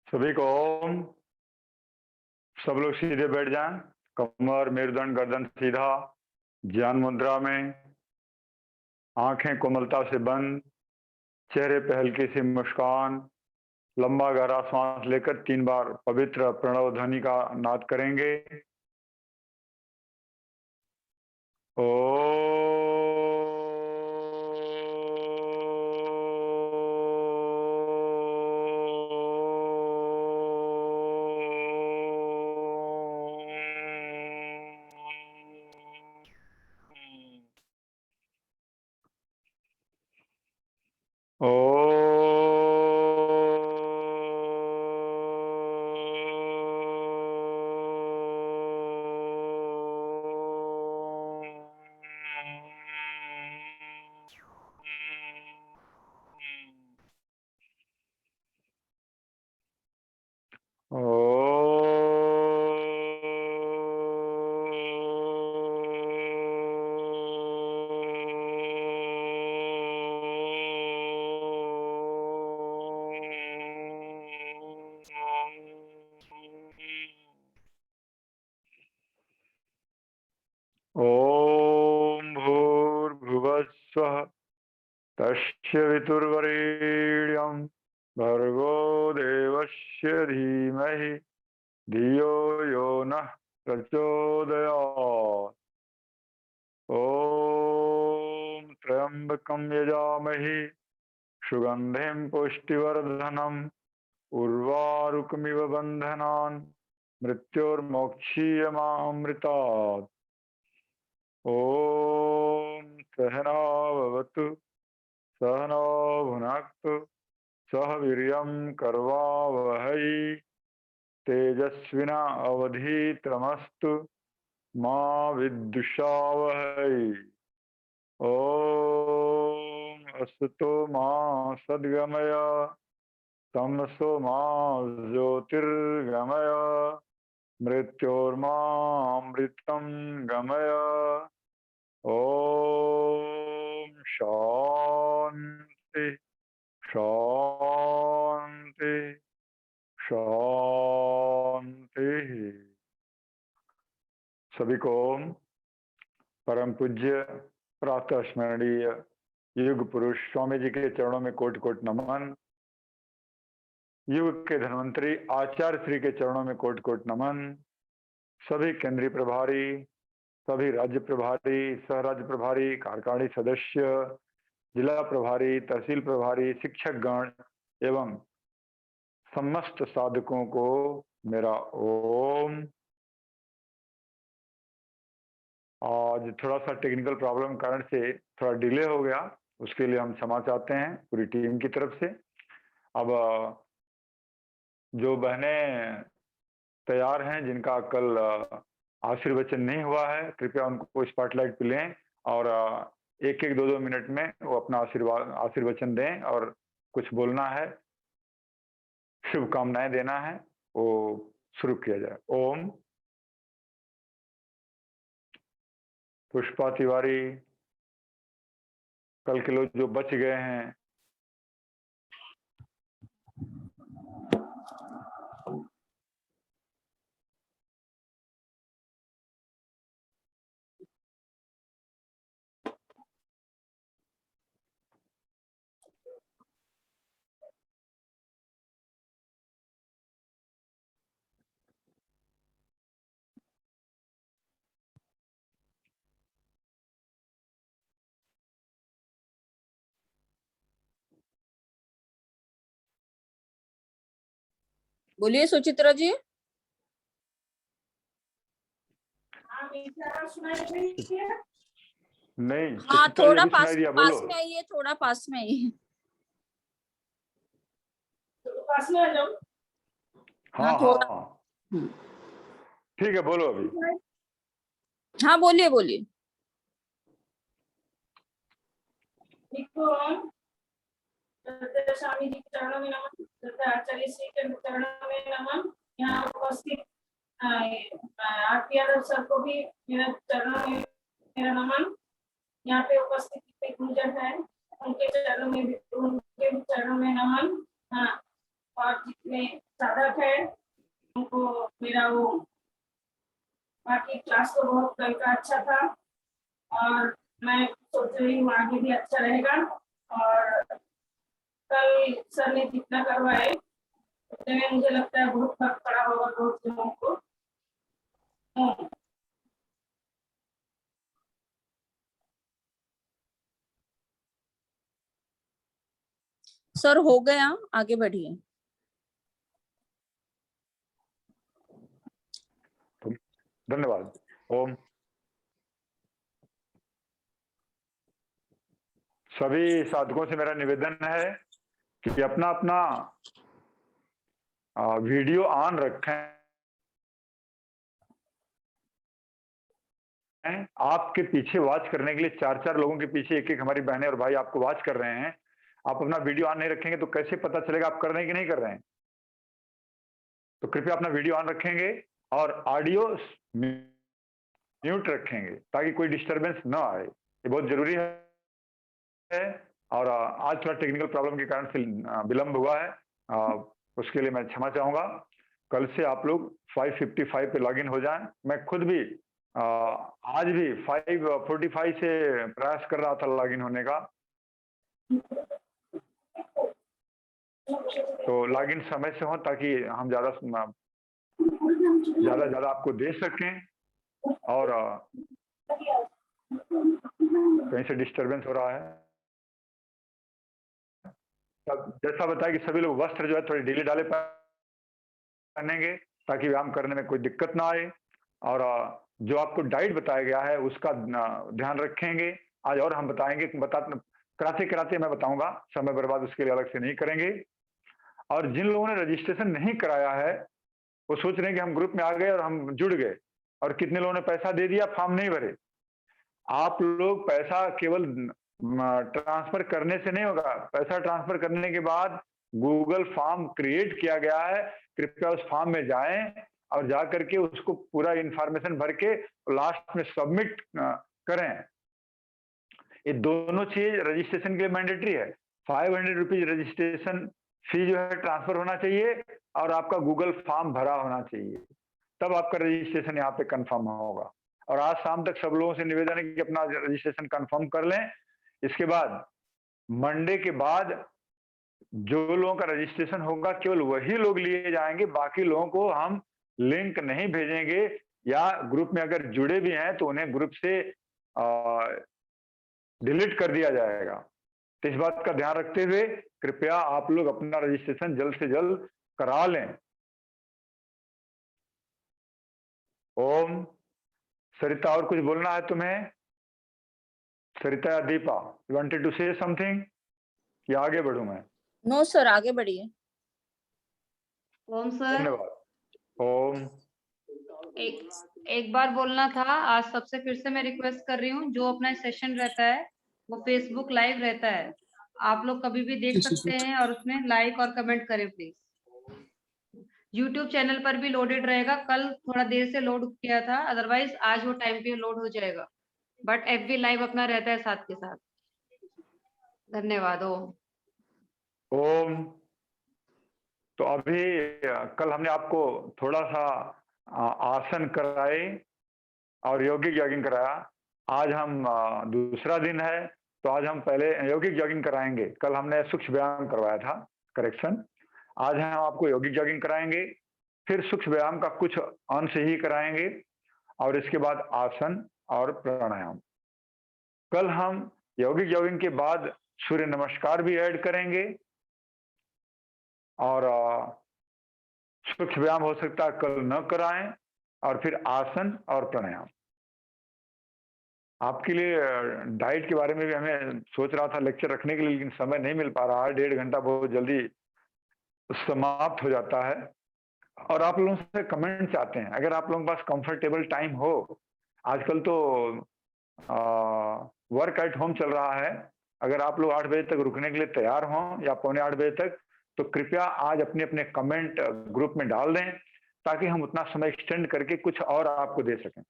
सभी को ओम। सब लोग सीधे बैठ जाएं। कमर, मेरुदंड, गर्दन सीधा, ज्ञान मुद्रा में, आंखें कोमलता से बंद, चेहरे पे हल्की सी मुस्कान। लंबा गहरा सांस लेकर 3 बार पवित्र प्रणव ध्वनि का नाद करेंगे। ओ ओ ओम भूर्भुवस्वः तस्य वितुर्वरेण्यं भर्गो देवस्य धीमहि धियो यो नः प्रचोदयात्। ॐ त्र्यंबकं यजामहे सुगंधिं पुष्टिवर्धनम् उर्वारुकमिव बन्धनान् मृत्योर्मोक्षीयमामृतात्। ॐ सहना भवतु सहनौ भुनक्तु सह वीर्यं करवावहै तेजस्विना अवधीतमस्तु मा विद्विषावहै। ॐ अस्तु मा सद्गमय तमसो मा ज्योतिर्गमय मृत्योर्मामृतं गमय। ओम शांति शांति शांति। सभी को परम पूज्य प्रातः स्मरणीय युग पुरुष स्वामी जी के चरणों में कोटि कोटि नमन। युग के धन्वंतरी आचार्य श्री के चरणों में कोटि कोटि नमन। सभी केंद्रीय प्रभारी, सभी राज्य प्रभारी, सह राज्य प्रभारी, कार्यकारिणी सदस्य, जिला प्रभारी, तहसील प्रभारी, शिक्षक गण एवं समस्त साधकों को मेरा ओम। आज थोड़ा सा टेक्निकल प्रॉब्लम कारण से थोड़ा डिले हो गया, उसके लिए हम क्षमा चाहते हैं पूरी टीम की तरफ से। अब जो बहनें तैयार हैं जिनका कल आशीर्वचन नहीं हुआ है, कृपया उनको स्पॉटलाइट पे लें और एक एक दो मिनट में वो अपना आशीर्वचन दें और कुछ बोलना है, शुभकामनाएं देना है, वो शुरू किया जाए। ओम। पुष्पा तिवारी, कल के लोग जो बच गए हैं, बोलिए सुचित्रा जी। नहीं हाँ, थोड़ा पास में आइए, थोड़ा पास में आइए। पास में आ जाओ। हाँ हाँ ठीक है, बोलो अभी। हाँ बोलिए बोलिए। स्वामी जी के चरणों में नमन, आचार्य श्री के चरणों में नमन। यहाँ उपस्थित आरती यादव सर को भी मेरा चरणों में मेरा नमन। यहाँ पे उपस्थित गुंजन है, उनके चरणों में भी नमन। हाँ, और जितने साधक है उनको मेरा वो बाकी क्लास तो बहुत कल का अच्छा था और मैं सोच रही हूँ आगे भी अच्छा रहेगा। और कल सर ने जितना करवाए उतने में मुझे लगता है बहुत फर्क पड़ा होगा बहुत लोगों को। सर हो गया, आगे बढ़िए। धन्यवाद। ओम। सभी साधकों से मेरा निवेदन है कि अपना अपना वीडियो ऑन रखें। आपके पीछे वॉच करने के लिए 4-4 लोगों के पीछे एक-एक हमारी बहनें और भाई आपको वॉच कर रहे हैं। आप अपना वीडियो ऑन नहीं रखेंगे तो कैसे पता चलेगा आप कर रहे हैं कि नहीं कर रहे हैं? तो कृपया अपना वीडियो ऑन रखेंगे और ऑडियो म्यूट रखेंगे ताकि कोई डिस्टरबेंस ना आए। ये बहुत जरूरी है। और आज थोड़ा टेक्निकल प्रॉब्लम के कारण से विलंब हुआ है, उसके लिए मैं क्षमा चाहूंगा। कल से आप लोग 5:55 पे लॉगिन हो जाएं। मैं खुद भी आज भी 5:45 से प्रयास कर रहा था लॉगिन होने का, तो लॉगिन समय से हो ताकि हम ज्यादा आपको दे सकें। और कहीं से डिस्टरबेंस हो रहा है। जैसा बताया कि सभी लोग वस्त्र जो है थोड़े ढीले ढाले पहनेंगे ताकि व्यायाम करने में कोई दिक्कत ना आए। और जो आपको डाइट बताया गया है उसका ध्यान रखेंगे। आज और हम बताएंगे, कराते कराते मैं बताऊंगा, समय बर्बाद उसके लिए अलग से नहीं करेंगे। और जिन लोगों ने रजिस्ट्रेशन नहीं कराया है वो सोच रहे हैं कि हम ग्रुप में आ गए और हम जुड़ गए, और कितने लोगों ने पैसा दे दिया, फॉर्म नहीं भरे। आप लोग पैसा केवल ट्रांसफर करने से नहीं होगा, पैसा ट्रांसफर करने के बाद गूगल फॉर्म क्रिएट किया गया है। कृपया उस फॉर्म में जाएं और जा करके उसको पूरा इंफॉर्मेशन भर के लास्ट में सबमिट करें। ये दोनों चीज रजिस्ट्रेशन के लिए मैंडेटरी है। 500 रुपीज रजिस्ट्रेशन फी जो है ट्रांसफर होना चाहिए और आपका गूगल फॉर्म भरा होना चाहिए, तब आपका रजिस्ट्रेशन यहाँ पे कंफर्म होगा। और आज शाम तक सब लोगों से निवेदन है कि अपना रजिस्ट्रेशन कंफर्म कर लें। इसके बाद मंडे के बाद जो लोगों का रजिस्ट्रेशन होगा केवल वही लोग लिए जाएंगे, बाकी लोगों को हम लिंक नहीं भेजेंगे। या ग्रुप में अगर जुड़े भी हैं तो उन्हें ग्रुप से डिलीट कर दिया जाएगा। तो इस बात का ध्यान रखते हुए कृपया आप लोग अपना रजिस्ट्रेशन जल्द से जल्द करा लें। ओम। सरिता, और कुछ बोलना है तुम्हें? सरिता या Deepa, you wanted to say something या आगे बढ़ूं मैं? नो सर, आगे बढ़िए। ओम सर, धन्यवाद। ओम। एक बार बोलना था। आज सबसे फिर से मैं रिक्वेस्ट कर रही हूँ, जो अपना सेशन रहता है वो फेसबुक लाइव रहता है, आप लोग कभी भी देख सकते हैं और उसमें लाइक और कमेंट करें प्लीज। यूट्यूब चैनल पर भी लोडेड रहेगा। कल थोड़ा देर से लोड किया था, अदरवाइज आज वो टाइम पे लोड हो जाएगा, बट FB लाइव अपना रहता है साथ के साथ। धन्यवाद। ओम। तो अभी कल हमने आपको थोड़ा सा आसन कराए और यौगिक जॉगिंग कराया। आज हम दूसरा दिन है तो आज हम पहले यौगिक जॉगिंग कराएंगे। कल हमने सूक्ष्म व्यायाम करवाया था, करेक्शन। आज हम आपको यौगिक जॉगिंग कराएंगे, फिर सूक्ष्म व्यायाम का कुछ अंश ही कराएंगे और इसके बाद आसन और प्राणायाम। कल हम यौगिक जॉगिंग के बाद सूर्य नमस्कार भी ऐड करेंगे और सूक्ष्म व्यायाम हो सकता है कल न कराएं, और फिर आसन और प्राणायाम। आपके लिए डाइट के बारे में भी हमें सोच रहा था लेक्चर रखने के लिए, लेकिन समय नहीं मिल पा रहा है। 1.5 घंटा बहुत जल्दी समाप्त हो जाता है और आप लोगों से कमेंट्स आते हैं। अगर आप लोगों के पास कंफर्टेबल टाइम हो, आजकल तो वर्क एट होम चल रहा है, अगर आप लोग 8 बजे तक रुकने के लिए तैयार हों या 7:45 बजे तक, तो कृपया आज अपने अपने कमेंट ग्रुप में डाल दें ताकि हम उतना समय एक्सटेंड करके कुछ और आपको दे सकें।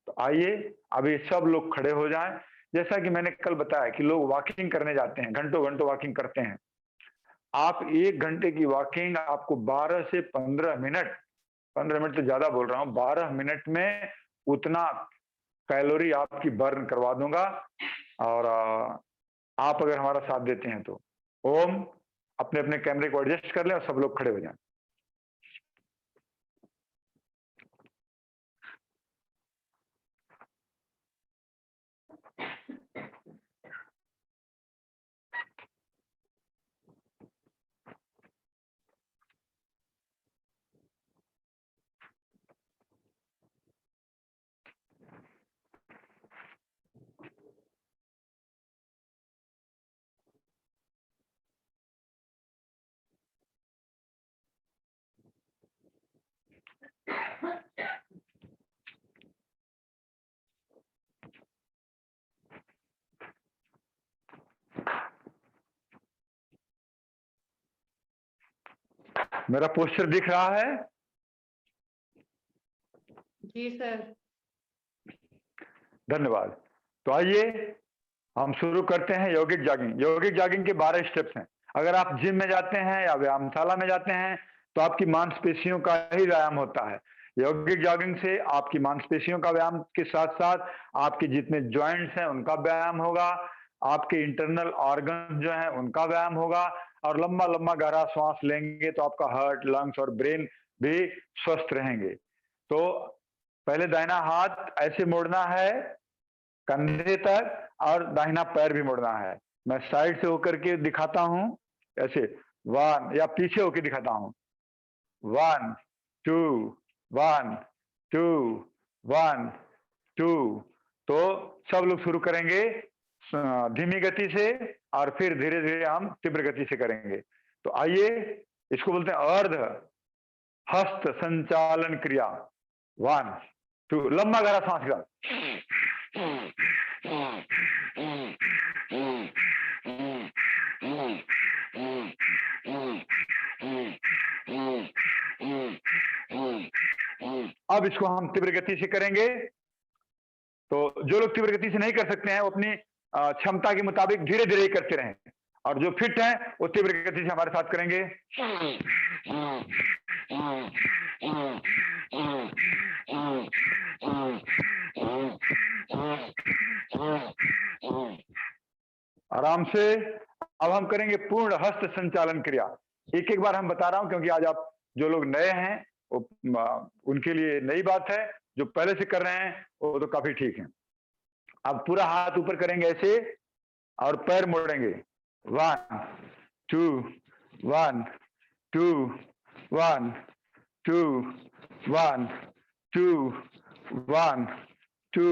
तो आइए अभी सब लोग खड़े हो जाएं। जैसा कि मैंने कल बताया कि लोग वॉकिंग करने जाते हैं, घंटों घंटों वॉकिंग करते हैं, आप 1 घंटे की वॉकिंग आपको 12 से 15 मिनट, 15 मिनट तो ज्यादा बोल रहा हूँ, 12 मिनट में उतना कैलोरी आपकी बर्न करवा दूंगा। और आप अगर हमारा साथ देते हैं तो ओम, अपने अपने कैमरे को एडजस्ट कर लें और सब लोग खड़े हो जाएं। मेरा पोस्टर दिख रहा है? जी सर। धन्यवाद। तो आइए हम शुरू करते हैं यौगिक जॉगिंग। यौगिक जॉगिंग के 12 स्टेप्स हैं। अगर आप जिम में जाते हैं या व्यायामशाला में जाते हैं तो आपकी मांसपेशियों का ही व्यायाम होता है। यौगिक जॉगिंग से आपकी मांसपेशियों का व्यायाम के साथ साथ आपके जितने जॉइंट्स हैं उनका व्यायाम होगा, आपके इंटरनल ऑर्गन जो हैं उनका व्यायाम होगा, और लंबा लंबा गहरा श्वास लेंगे तो आपका हार्ट, लंग्स और ब्रेन भी स्वस्थ रहेंगे। तो पहले दाहिना हाथ ऐसे मोड़ना है कंधे तक, और दाहिना पैर भी मोड़ना है। मैं साइड से होकर के दिखाता हूं, ऐसे 1, या पीछे होकर दिखाता हूं, 1 2 1 2 1 2। तो सब लोग शुरू करेंगे धीमी गति से और फिर धीरे धीरे हम तीव्र गति से करेंगे। तो आइए, इसको बोलते हैं अर्ध हस्त संचालन क्रिया। 1 2, लंबा गहरा सांस लो। अब इसको हम तीव्र गति से करेंगे। तो जो लोग तीव्र गति से नहीं कर सकते हैं वो अपनी क्षमता के मुताबिक धीरे धीरे ही करते रहें, और जो फिट हैं वो तीव्र गति से हमारे साथ करेंगे। आराम से। अब हम करेंगे पूर्ण हस्त संचालन क्रिया। एक एक बार हम बता रहा हूं क्योंकि आज आप जो लोग नए हैं उनके लिए नई बात है, जो पहले से कर रहे हैं वो तो काफी ठीक है। अब पूरा हाथ ऊपर करेंगे ऐसे और पैर मोड़ेंगे। 1 2 1 2 1 2 1 2 1 2।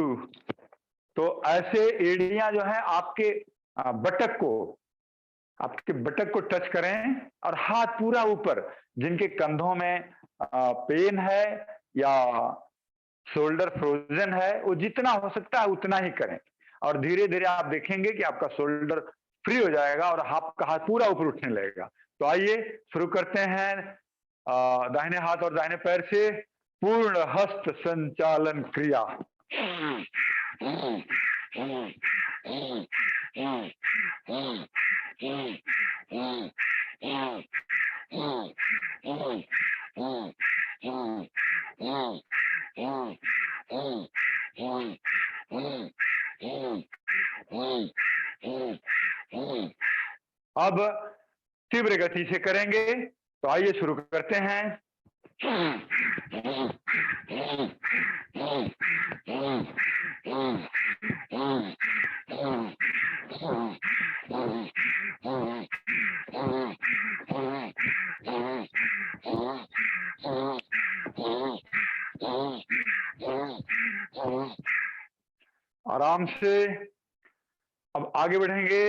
तो ऐसे एड़ियां जो है आपके बटक को टच करें, और हाथ पूरा ऊपर। जिनके कंधों में पेन है या शोल्डर फ्रोजन है वो जितना हो सकता है उतना ही करें, और धीरे धीरे आप देखेंगे कि आपका शोल्डर फ्री हो जाएगा और आपका हाथ पूरा ऊपर उठने लगेगा। तो आइए शुरू करते हैं दाहिने हाथ और दाहिने पैर से पूर्ण हस्त संचालन क्रिया। अब तीव्र गति से करेंगे। तो आइए शुरू करते हैं। आराम से अब आगे बढ़ेंगे।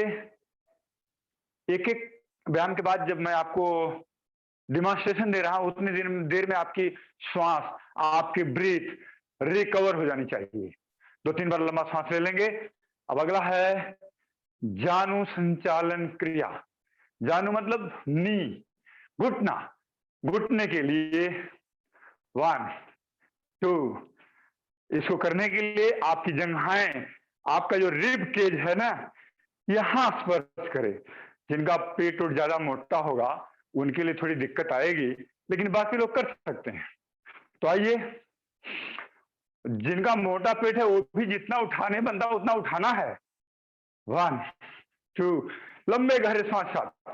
एक एक व्यायाम के बाद जब मैं आपको डिमॉन्स्ट्रेशन दे रहा हूं उतनी देर में आपकी श्वास, आपकी ब्रीथ रिकवर हो जानी चाहिए। 2-3 बार लंबा सांस ले लेंगे। अब अगला है जानु संचालन क्रिया। जानु मतलब नी, घुटना। घुटने के लिए 1 2। इसको करने के लिए आपकी जंघाएं, आपका जो रिब केज है ना, यहां स्पर्श करे। जिनका पेट उठ ज्यादा मोटा होगा उनके लिए थोड़ी दिक्कत आएगी, लेकिन बाकी लोग कर सकते हैं। तो आइए, जिनका मोटा पेट है वो भी जितना उठाने बनता उतना उठाना है। 1 2 लंबे गहरे सांस साथ।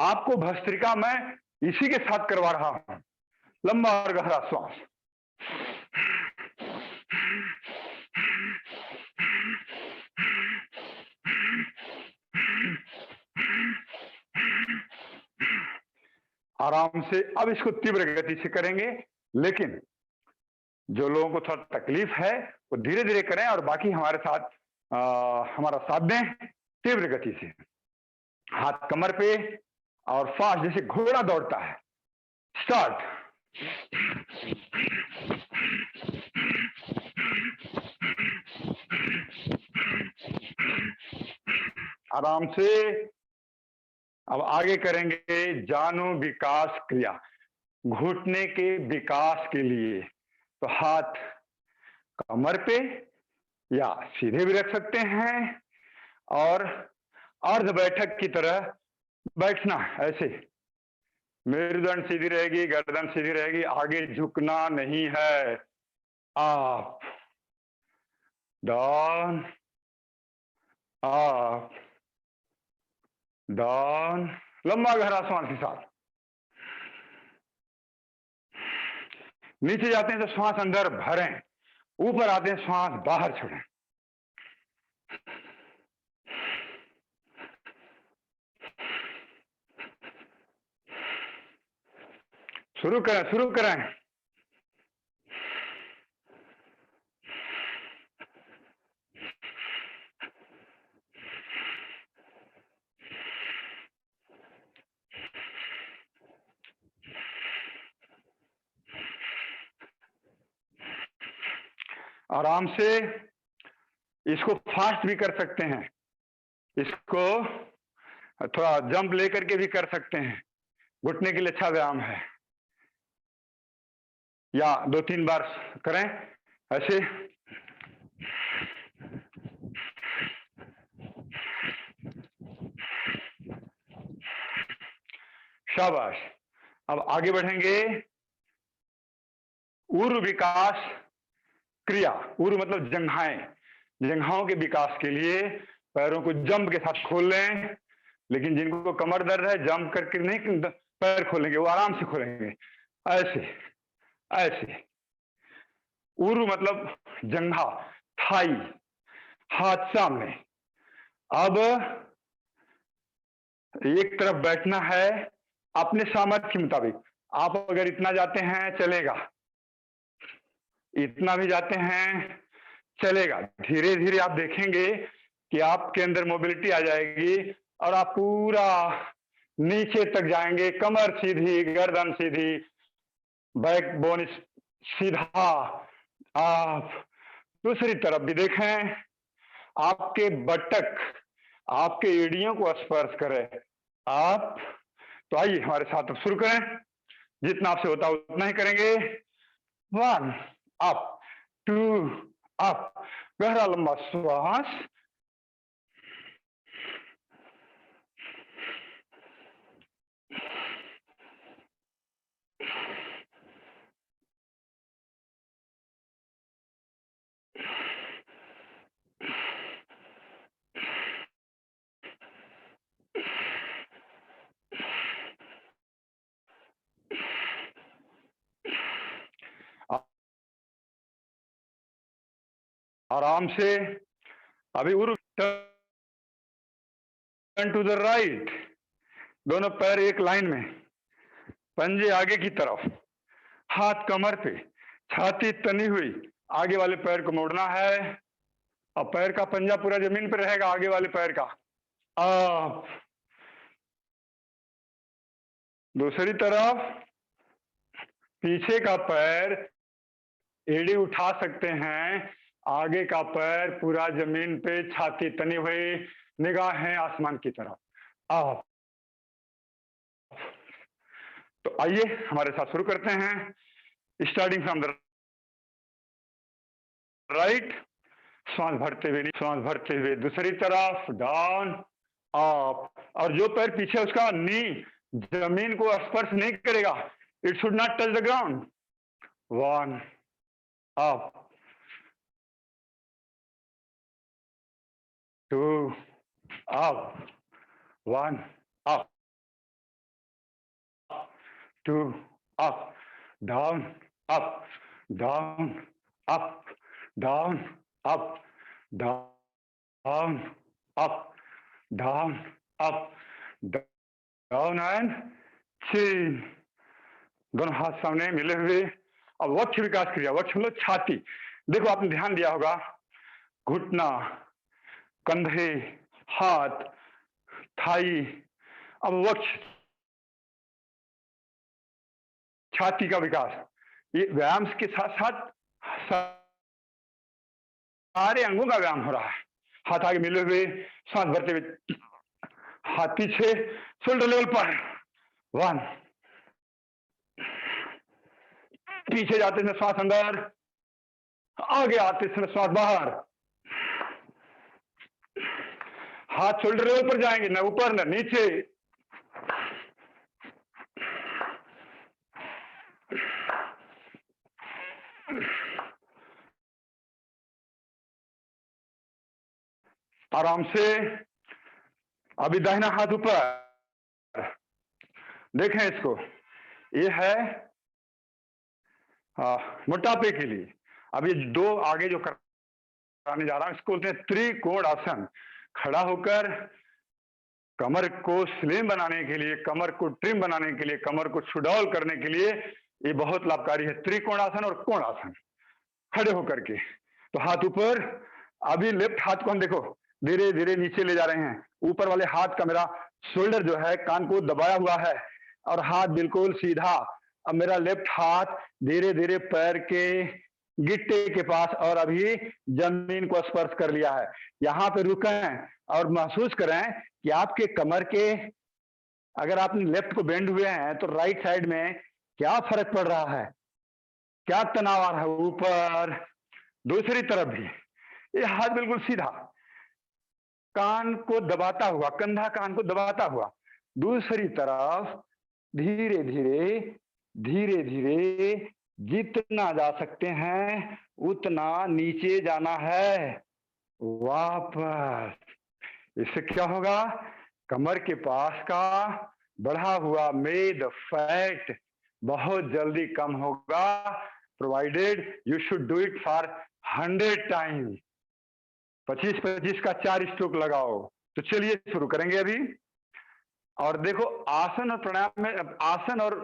आपको भस्त्रिका मैं इसी के साथ करवा रहा हूं। लंबा और गहरा श्वास। आराम से अब इसको तीव्र गति से करेंगे, लेकिन जो लोगों को थोड़ा तकलीफ है वो धीरे धीरे करें और बाकी हमारे साथ हमारा साथ दें तीव्र गति से। हाथ कमर पे और फास्ट जैसे घोड़ा दौड़ता है। स्टार्ट। आराम से अब आगे करेंगे जानु विकास क्रिया, घुटने के विकास के लिए। तो हाथ कमर पे या सीधे भी रख सकते हैं और अर्ध बैठक की तरह बैठना। ऐसे मेरुदंड सीधी रहेगी, गर्दन सीधी रहेगी, आगे झुकना नहीं है। Up down up down. लंबा गहरा श्वास के साथ। नीचे जाते हैं तो श्वास अंदर भरें, ऊपर आते हैं श्वास बाहर छोड़ें। शुरू करें, शुरू करें। आराम से इसको फास्ट भी कर सकते हैं, इसको थोड़ा जंप लेकर के भी कर सकते हैं। घुटने के लिए अच्छा व्यायाम है। या 2-3 बार करें ऐसे। शाबाश। अब आगे बढ़ेंगे। ऊर्ध्व विकास क्रिया। ऊर्ध्व मतलब जंघाएं। जंघाओं के विकास के लिए पैरों को जंप के साथ खोल लें, लेकिन जिनको कमर दर्द है जंप करके नहीं पैर खोलेंगे, वो आराम से खोलेंगे। ऐसे ऐसे। ऊर्ध्व मतलब जंघा, थाई, हाथ सामने। अब एक तरफ बैठना है अपने सामर्थ्य के मुताबिक। आप अगर इतना जाते हैं चलेगा, इतना भी जाते हैं चलेगा। धीरे धीरे आप देखेंगे कि आपके अंदर मोबिलिटी आ जाएगी और आप पूरा नीचे तक जाएंगे। कमर सीधी, गर्दन सीधी, बैकबोन सीधा। आप दूसरी तरफ भी देखें, आपके बटक आपके एड़ियों को स्पर्श करें। आप तो आइए हमारे साथ अब शुरू करें। जितना आपसे होता है उतना ही करेंगे। 1 अप 2 अप। गहरा लंबा श्वास। आराम से अभी टर्न टू द राइट। दोनों पैर एक लाइन में, पंजे आगे की तरफ, हाथ कमर पे, छाती तनी हुई। आगे वाले पैर को मोड़ना है और पैर का पंजा पूरा जमीन पर रहेगा, आगे वाले पैर का। अप। दूसरी तरफ पीछे का पैर एड़ी उठा सकते हैं, आगे का पैर पूरा जमीन पे, छाती तनी हुई, निगाहें आसमान की तरफ। अप। तो आइए हमारे साथ शुरू करते हैं। Starting from the right. श्वास भरते हुए, श्वास भरते हुए दूसरी तरफ। डाउन अप, और जो पैर पीछे उसका नी जमीन को स्पर्श नहीं करेगा, it should not touch the ground. 1 up, 2 up, 1 up, 2 up, down up, down up, down up, down up, down up, down and chain. दोनों हाथ सामने मिले हुए। अब वक्ष विकास क्रिया, वक्ष मतलब छाती। देखो आपने ध्यान दिया होगा, घुटना, कंधे, हाथ, थाई, अब वक्ष, छाती का विकास। ये व्यायाम के साथ साथ सारे अंगों का व्यायाम हो रहा है। हाथ आगे मिले हुए, सांस भरते हुए, हाथ पीछे, शोल्डर लेवल पर। 1, पीछे जाते समय श्वास अंदर, आगे आते समय श्वास बाहर। हाथ शोल्डर लेवल पर जाएंगे, न ऊपर न नीचे। आराम से। अभी दाहिना हाथ ऊपर, देखें इसको, ये है मोटापे के लिए। अब ये 2 आगे जो कराने जा रहा हूं, इसको बोलते हैं त्रिकोण आसन। खड़ा होकर कमर को स्लिम बनाने के लिए, कमर को ट्रिम बनाने के लिए, कमर को सुडौल करने के लिए ये बहुत लाभकारी है, त्रिकोणासन और कोणासन। खड़े होकर के तो हाथ ऊपर। अभी लेफ्ट हाथ को हम देखो धीरे धीरे नीचे ले जा रहे हैं। ऊपर वाले हाथ का मेरा शोल्डर जो है कान को दबाया हुआ है और हाथ बिल्कुल सीधा। अब मेरा लेफ्ट हाथ धीरे धीरे पैर के गिट्टे के पास और अभी जमीन को स्पर्श कर लिया है। यहाँ पे रुकें और महसूस करें कि आपके कमर के, अगर आपने लेफ्ट को बेंड हुए हैं तो राइट साइड में क्या फर्क पड़ रहा है, क्या तनाव आ रहा है। ऊपर दूसरी तरफ भी ये हाथ बिल्कुल सीधा, कान को दबाता हुआ, कंधा कान को दबाता हुआ। दूसरी तरफ धीरे धीरे धीरे धीरे जितना जा सकते हैं उतना नीचे जाना है, वापस। इससे क्या होगा, कमर के पास का बढ़ा हुआ मेद फैट बहुत जल्दी कम होगा, provided you should do it for 100 times. 25-25 का 4 स्ट्रोक लगाओ। तो चलिए शुरू करेंगे अभी। और देखो आसन और प्राणायाम में, आसन और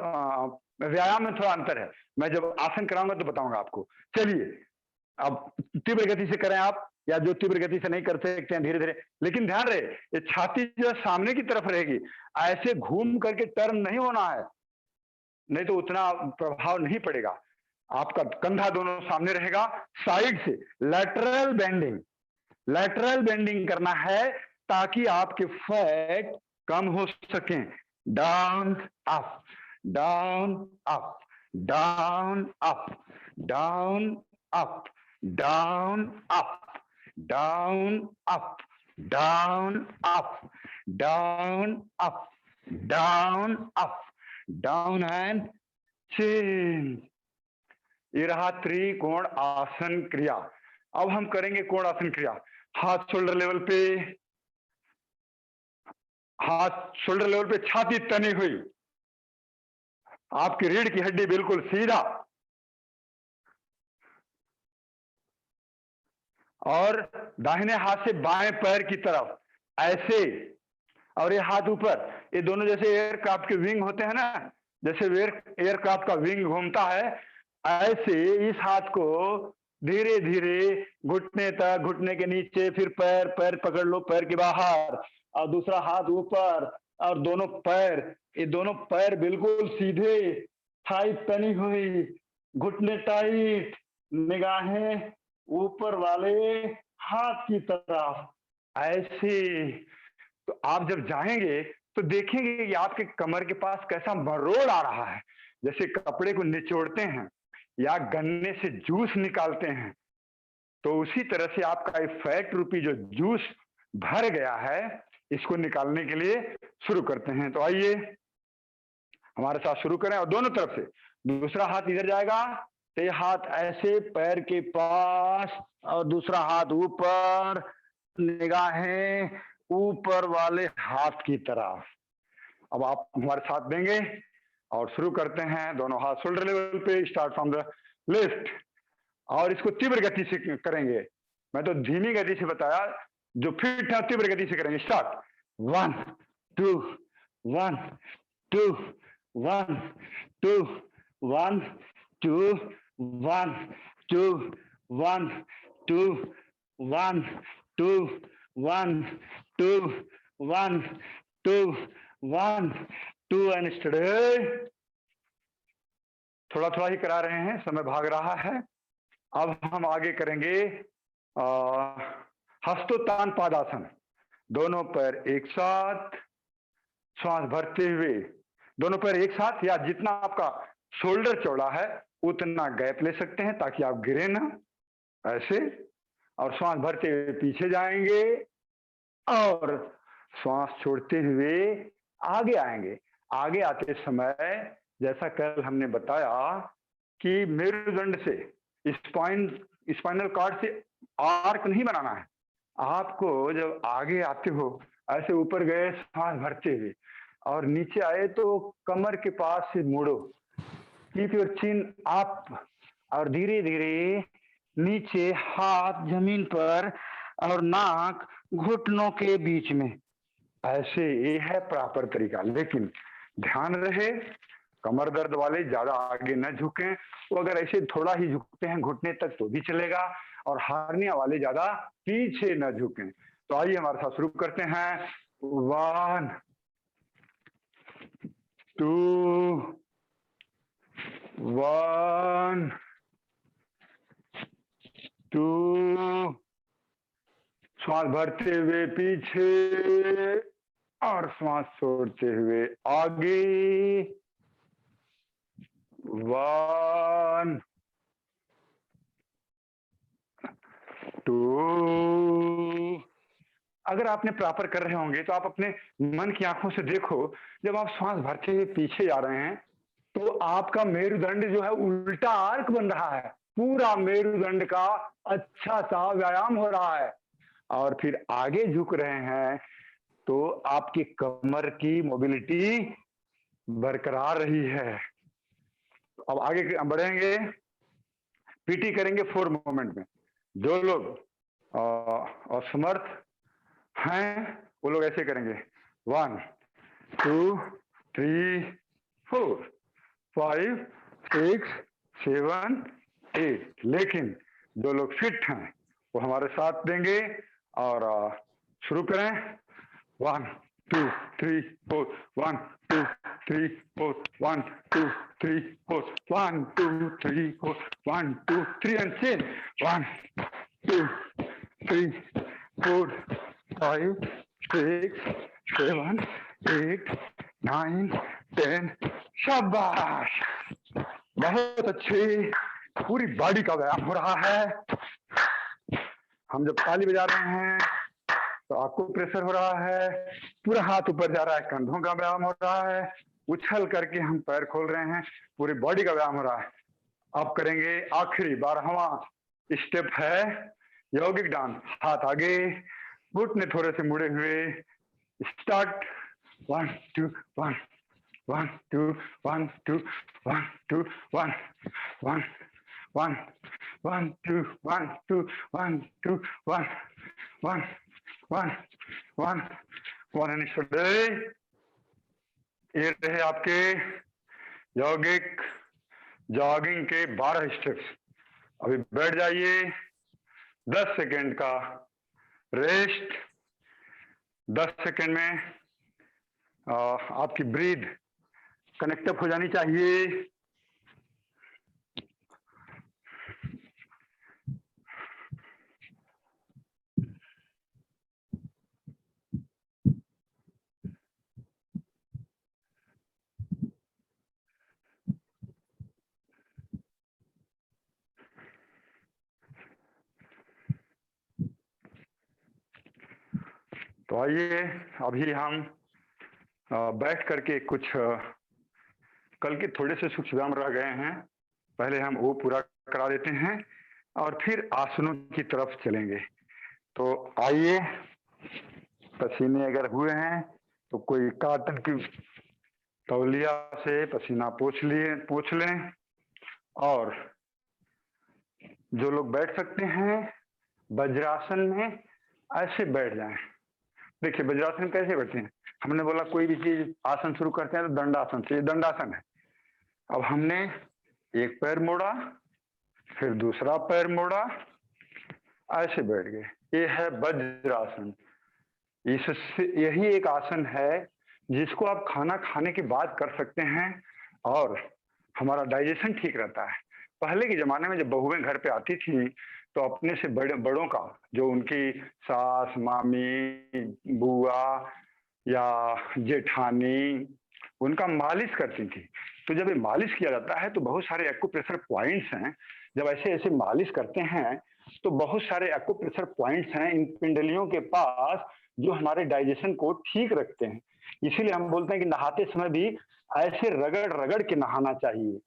व्यायाम में थोड़ा अंतर है। मैं जब आसन कराऊंगा तो बताऊंगा आपको। चलिए अब तीव्र गति से करें आप, या जो तीव्र गति से नहीं कर सकते हैं धीरे धीरे। लेकिन ध्यान रहे ये छाती जो है सामने की तरफ रहेगी, ऐसे घूम करके टर्न नहीं होना है, नहीं तो उतना प्रभाव नहीं पड़ेगा। आपका कंधा दोनों सामने रहेगा, साइड से लैटरल बेंडिंग, लैटरल बेंडिंग करना है ताकि आपके फैट कम हो सके। Down up, down up, down up, down up, down up, down up, down up, down up, down up, down and change. ये रहा त्रिकोण आसन क्रिया। अब हम करेंगे कोण आसन क्रिया। हाथ शोल्डर लेवल पे, हाथ शोल्डर लेवल पे, छाती तनी हुई, आपकी रीढ़ की हड्डी बिल्कुल सीधा, और दाहिने हाथ से बाएं पैर की तरफ ऐसे, और ये हाथ ऊपर। ये दोनों जैसे एयरक्राफ्ट के विंग होते हैं ना, जैसे एयरक्राफ्ट का विंग घूमता है, ऐसे इस हाथ को धीरे धीरे घुटने तक, घुटने के नीचे, फिर पैर, पैर पकड़ लो पैर के बाहर, और दूसरा हाथ ऊपर, और दोनों पैर, ये दोनों पैर बिल्कुल सीधे, थाई तनी हुई, घुटने टाइट, निगाहें ऊपर वाले हाथ की तरफ ऐसे। तो आप जब जाएंगे तो देखेंगे कि आपके कमर के पास कैसा मरोड़ आ रहा है, जैसे कपड़े को निचोड़ते हैं या गन्ने से जूस निकालते हैं, तो उसी तरह से आपका ये फैट रूपी जो जूस भर गया है, इसको निकालने के लिए शुरू करते हैं। तो आइए हमारे साथ शुरू करें और दोनों तरफ से दूसरा हाथ इधर जाएगा तो ये हाथ ऐसे पैर के पास और दूसरा हाथ ऊपर, निगाहें ऊपर वाले हाथ की तरफ। अब आप हमारे साथ देंगे और शुरू करते हैं। दोनों हाथ शोल्डर लेवल पे, स्टार्ट फ्रॉम द लेफ्ट, और इसको तीव्र गति से करेंगे। मैं तो धीमी गति से बताया, जो फिट है तीव्र गति से करेंगे। Start 1 2 1 2 1 2 1 2 1 2 1 2 1 2 1 2 1 2 1 2 and stay. थोड़ा थोड़ा ही करा रहे हैं, समय भाग रहा है। अब हम आगे करेंगे हस्तोत्तान पादासन। दोनों पैर एक साथ, श्वास भरते हुए दोनों पैर एक साथ, या जितना आपका शोल्डर चौड़ा है उतना गैप ले सकते हैं ताकि आप गिरे ना, ऐसे। और श्वास भरते हुए पीछे जाएंगे और श्वास छोड़ते हुए आगे आएंगे। आगे आते समय जैसा कल हमने बताया कि मेरुदंड से स्पाइनल कॉर्ड से आर्क नहीं बनाना है आपको। जब आगे आते हो ऐसे ऊपर गए सांस भरते हुए और नीचे आए तो कमर के पास से मुड़ो, कीप योर चिन अप, और धीरे धीरे नीचे, हाथ जमीन पर और नाक घुटनों के बीच में, ऐसे। ये है प्रॉपर तरीका। लेकिन ध्यान रहे कमर दर्द वाले ज्यादा आगे न झुकें। तो अगर ऐसे थोड़ा ही झुकते हैं घुटने तक तो भी चलेगा, और हार्निया वाले ज्यादा पीछे न झुकें। तो आइए हमारे साथ शुरू करते हैं। 1 2 1 2, श्वास भरते हुए पीछे और श्वास छोड़ते हुए आगे। 1 2। अगर आपने प्रॉपर कर रहे होंगे तो आप अपने मन की आंखों से देखो, जब आप श्वास भरते हुए पीछे जा रहे हैं तो आपका मेरुदंड जो है उल्टा आर्क बन रहा है। पूरा मेरुदंड का अच्छा सा व्यायाम हो रहा है। और फिर आगे झुक रहे हैं तो आपकी कमर की मोबिलिटी बरकरार रही है। अब आगे बढ़ेंगे, पीटी करेंगे 4 मोमेंट में। जो लोग असमर्थ हैं वो लोग ऐसे करेंगे 1 2 3 4 5 6 7 8। लेकिन जो लोग फिट हैं वो हमारे साथ देंगे और शुरू करें। 1 2 3 4 1 2 3 4 1 2 3 4 1 2 3 4 1 2 3 and change 1 2 3 4 5 6 7 8 9 10। शाबाश, बहुत अच्छे। पूरी बॉडी का व्यायाम हो रहा है। हम जब ताली बजा रहे हैं तो आपको प्रेशर हो रहा है, पूरा हाथ ऊपर जा रहा है, कंधों का व्यायाम हो रहा है, उछल करके हम पैर खोल रहे हैं, पूरी बॉडी का व्यायाम हो रहा है। अब करेंगे आखिरी 12वां स्टेप है यौगिक डांस। हाथ आगे, घुटने थोड़े से मुड़े हुए। स्टार्ट 1 2 1 1 2 1 2 1 2 1 1 1 1 2 1 2 1 2 1 1 1 1 1। ये रहे आपके यौगिक जॉगिंग के 12 स्टेप्स। अभी बैठ जाइए, 10 सेकेंड का रेस्ट। 10 सेकेंड में आपकी ब्रीथ कनेक्ट अप हो जानी चाहिए। तो आइए अभी हम बैठ करके कुछ कल के थोड़े से सूक्ष्म व्यायाम रह गए हैं, पहले हम वो पूरा करा देते हैं और फिर आसनों की तरफ चलेंगे। तो आइए, पसीने अगर हुए हैं तो कोई कॉटन की तौलिया से पसीना पोंछ लें, और जो लोग बैठ सकते हैं वज्रासन में ऐसे बैठ जाएं। देखिए वज्रासन कैसे बैठते हैं, हमने बोला कोई भी चीज आसन शुरू करते हैं तो दंडासन से, ये दंडासन है। अब हमने एक पैर मोड़ा, फिर दूसरा पैर मोड़ा, ऐसे बैठ गए, ये है वज्रासन। इससे यही एक आसन है जिसको आप खाना खाने के बाद कर सकते हैं और हमारा डाइजेशन ठीक रहता है। पहले के जमाने में जब बहुएं घर पे आती थी तो अपने से बड़ों का, जो उनकी सास, मामी, बुआ या जेठानी, उनका मालिश करती थी। तो जब ये मालिश किया जाता है तो बहुत सारे एक्यूप्रेशर पॉइंट्स हैं, जब ऐसे ऐसे मालिश करते हैं तो बहुत सारे एक्यूप्रेशर पॉइंट्स हैं इन पिंडलियों के पास जो हमारे डाइजेशन को ठीक रखते हैं। इसीलिए हम बोलते हैं कि नहाते समय भी ऐसे रगड़ रगड़ के नहाना चाहिए।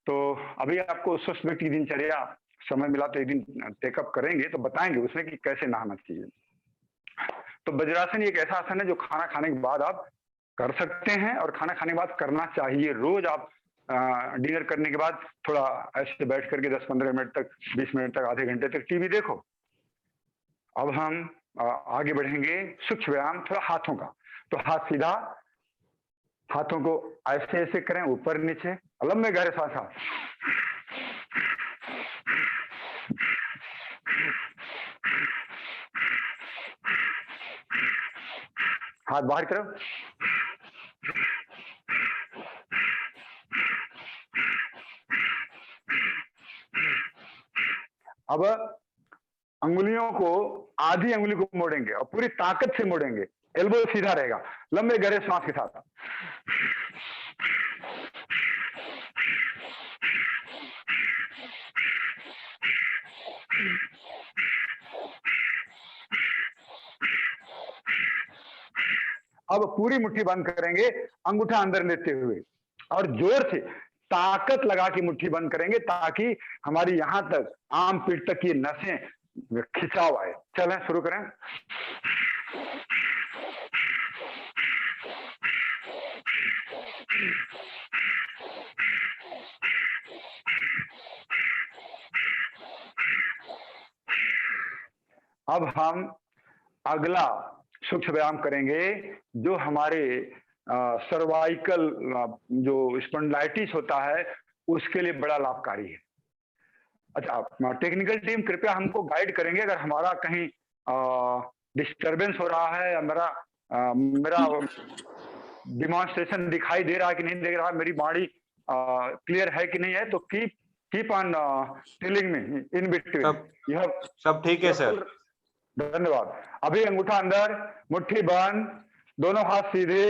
तो अभी आपको स्वस्थ व्यक्ति की दिनचर्या समय मिला तो एक दिन टेकअप करेंगे तो बताएंगे उसमें कि कैसे नहाना चाहिए। तो वज्रासन एक ऐसा आसन है जो खाना खाने के बाद आप कर सकते हैं और खाना खाने के बाद करना चाहिए। रोज आप डिनर करने के बाद थोड़ा ऐसे बैठ करके 10-15 मिनट तक, 20 मिनट तक, आधे घंटे तक टीवी देखो। अब हम आगे बढ़ेंगे सूक्ष्म व्यायाम थोड़ा हाथों का। तो हाथ सीधा, हाथों को ऐसे ऐसे करें, ऊपर नीचे, लंबे गहरे सांस। हाथ बाहर करो, अब अंगुलियों को, आधी अंगुली को मोड़ेंगे और पूरी ताकत से मोड़ेंगे, एल्बो सीधा रहेगा, लंबे गहरे सांस के साथ। अब पूरी मुट्ठी बंद करेंगे, अंगूठा अंदर लेते हुए, और जोर से ताकत लगा के मुट्ठी बंद करेंगे ताकि हमारी यहां तक, आम पीठ तक की नसें खिंचाव आए। चलें शुरू करें। अब हम अगला सूक्ष्म व्यायाम करेंगे जो हमारे सर्वाइकल जो स्पॉन्डिलाइटिस होता है उसके लिए बड़ा लाभकारी है। अच्छा, टेक्निकल टीम कृपया हमको गाइड करेंगे अगर हमारा कहीं डिस्टरबेंस हो रहा है या मेरा डिमॉन्स्ट्रेशन दिखाई दे रहा है कि नहीं दे रहा है, मेरी बॉडी क्लियर है कि नहीं है, तो keep on telling me in between. सब ठीक है सर, धन्यवाद। अभी अंगूठा अंदर, मुट्ठी बंद, दोनों हाथ सीधे।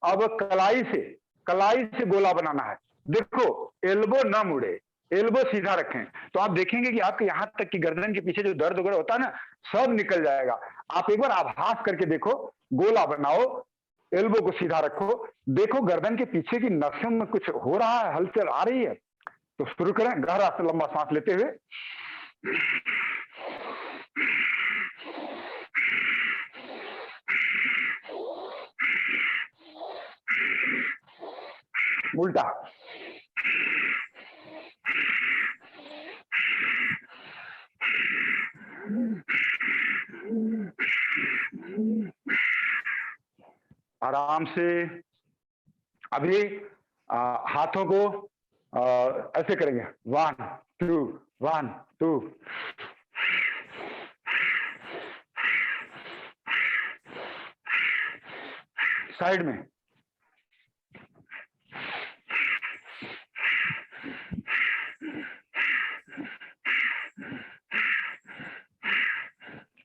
अब कलाई से गोला बनाना है। देखो एल्बो ना मुड़े, एल्बो सीधा रखें, तो आप देखेंगे कि आपके यहां तक की गर्दन के पीछे जो दर्द वगैरह होता है ना, सब निकल जाएगा। आप एक बार आभास करके देखो, गोला बनाओ, एल्बो को सीधा रखो, देखो गर्दन के पीछे की नसों में कुछ हो रहा है, हलचल आ रही है। तो शुरू करें, गहरा से लंबा सांस लेते हुए। उल्टा, आराम से। अभी हाथों को ऐसे करेंगे, 1 2 1 2। साइड में,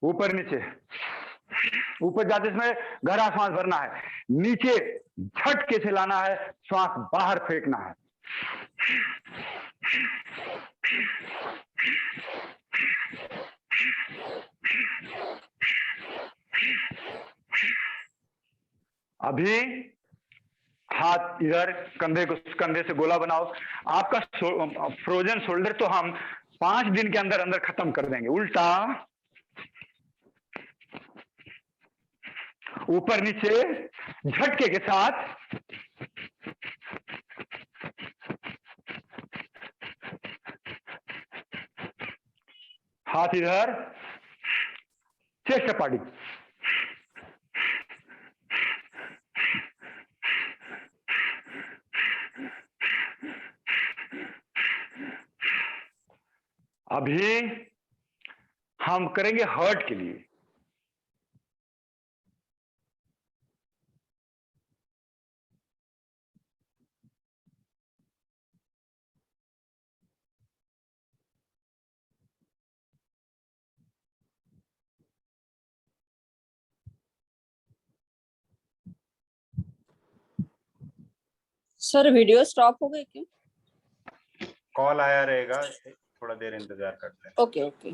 ऊपर नीचे, ऊपर जाते समय गहरा सांस भरना है, नीचे झटके से लाना है, श्वास बाहर फेंकना है। अभी हाथ इधर कंधे से गोला बनाओ। आपका फ्रोजन शोल्डर तो हम 5 दिन के अंदर अंदर खत्म कर देंगे। उल्टा ऊपर नीचे झटके के साथ हाथ इधर, चेस्ट सपाटी, अभी हम करेंगे हर्ट के लिए। सर वीडियो स्टॉप हो गई क्यों? कॉल आया रहेगा, थोड़ा देर इंतजार करते हैं। Okay okay.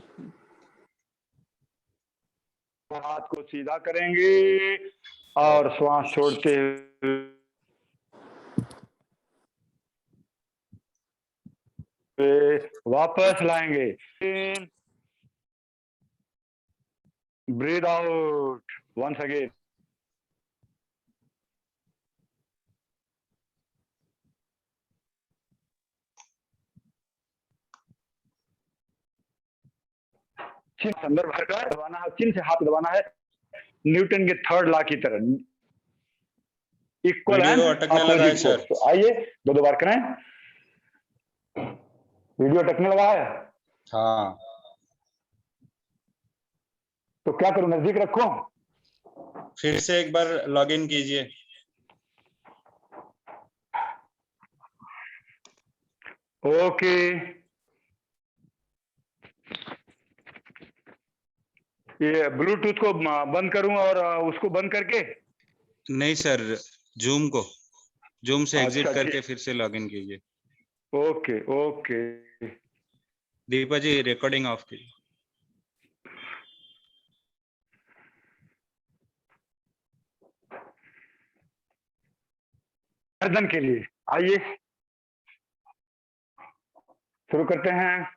हाथ को सीधा करेंगे और श्वास छोड़ते हुए वापस लाएंगे। Breathe out once again. Chin अंदर भरकर दबाना है, चिन से हाथ दबाना है न्यूटन के थर्ड लॉ की तरह। इक्वल वीडियो अटकने लगा है सर। तो आइए दो बार करें। वीडियो अटकने लगा है। हाँ, तो क्या करूं, नजदीक रखो? फिर से एक बार लॉगिन कीजिए। ओके, ये ब्लूटूथ को बंद करूं और उसको बंद करके? नहीं सर, जूम से एग्जिट अच्छा, करके फिर से लॉगिन कीजिए। Okay okay. Deepa ji recording off कीजिए। गर्दन के लिए आइए शुरू करते हैं।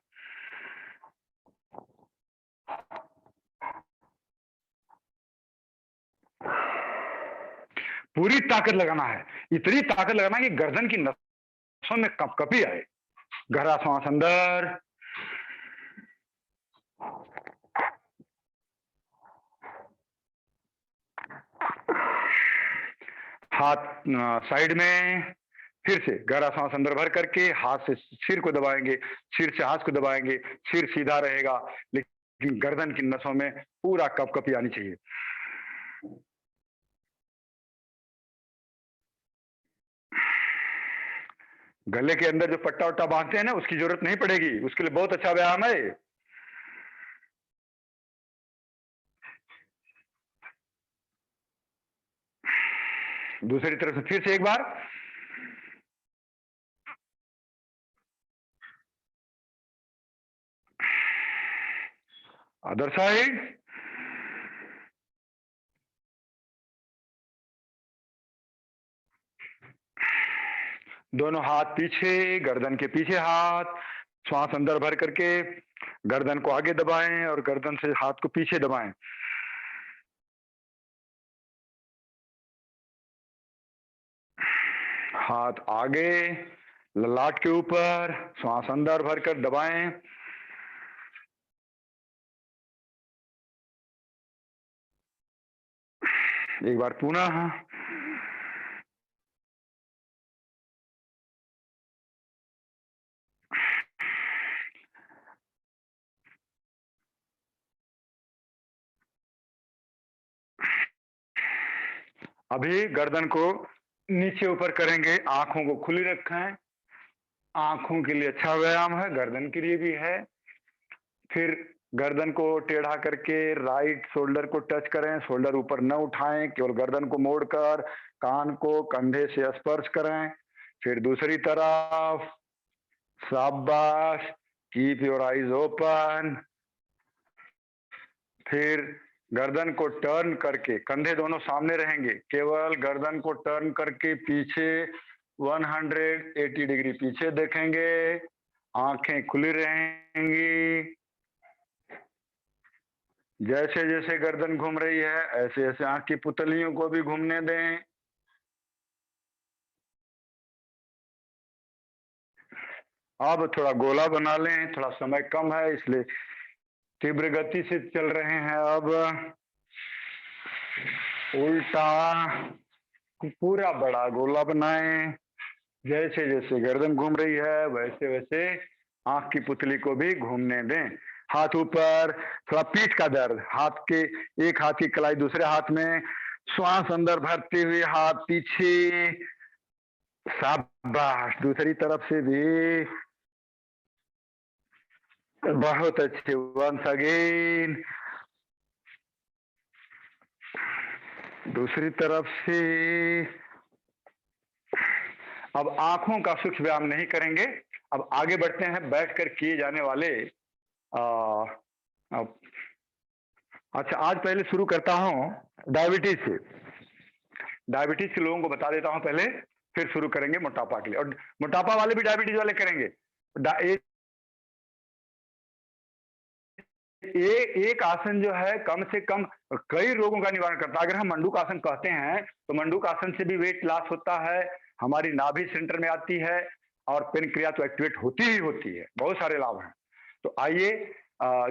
पूरी ताकत लगाना है, इतनी ताकत लगाना है कि गर्दन की नसों में कपकपी आए। गहरा सांस अंदर, हाथ साइड में, फिर से गहरा सांस अंदर भर करके हाथ से सिर को दबाएंगे, सिर से हाथ को दबाएंगे। सिर सीधा रहेगा लेकिन गर्दन की नसों में पूरा कपकपी आनी चाहिए। गले के अंदर जो पट्टा वट्टा बांधते हैं ना, उसकी जरूरत नहीं पड़ेगी, उसके लिए बहुत अच्छा व्यायाम है। दूसरी तरफ से फिर से एक बार। Other side. दोनों हाथ पीछे, गर्दन के पीछे हाथ, श्वास अंदर भर करके गर्दन को आगे दबाएं और गर्दन से हाथ को पीछे दबाएं। हाथ आगे ललाट के ऊपर, श्वास अंदर भरकर दबाएं। एक बार पुनः। अभी गर्दन को नीचे ऊपर करेंगे, आंखों को खुली रखें। आंखों के लिए अच्छा व्यायाम है, गर्दन के लिए भी है। फिर गर्दन को टेढ़ा करके राइट शोल्डर को टच करें, शोल्डर ऊपर न उठाएं, केवल गर्दन को मोड़कर कान को कंधे से स्पर्श करें। फिर दूसरी तरफ, शाबाश, कीप योर आईज ओपन। फिर गर्दन को टर्न करके, कंधे दोनों सामने रहेंगे, केवल गर्दन को टर्न करके पीछे 180 डिग्री पीछे देखेंगे, आंखें खुली रहेंगी। जैसे जैसे गर्दन घूम रही है ऐसे ऐसे आंख की पुतलियों को भी घूमने दें। अब थोड़ा गोला बना लें, थोड़ा समय कम है इसलिए तीव्र गति से चल रहे हैं। अब उल्टा पूरा बड़ा गोला बनाएं। जैसे जैसे गर्दन घूम रही है वैसे वैसे आंख की पुतली को भी घूमने दें। हाथ ऊपर, थोड़ा पीठ का दर्द, हाथ के एक हाथ की कलाई दूसरे हाथ में, श्वास अंदर भरते हुए हाथ पीछे, शाबाश, दूसरी तरफ से भी बहुत अच्छे। वंस अगेन दूसरी तरफ से। अब आंखों का सूक्ष्म व्यायाम नहीं करेंगे, अब आगे बढ़ते हैं बैठकर किए जाने वाले अच्छा, आज पहले शुरू करता हूं डायबिटीज से। डायबिटीज के लोगों को बता देता हूं पहले, फिर शुरू करेंगे मोटापा के लिए। और मोटापा वाले भी डायबिटीज वाले करेंगे। एक आसन जो है कम से कम कई रोगों का निवारण करता है। अगर हम मंडूक आसन कहते हैं तो मंडूक आसन से भी वेट लॉस होता है, हमारी नाभि सेंटर में आती है और पेनक्रिया तो एक्टिवेट होती ही होती है। बहुत सारे लाभ हैं। तो आइए,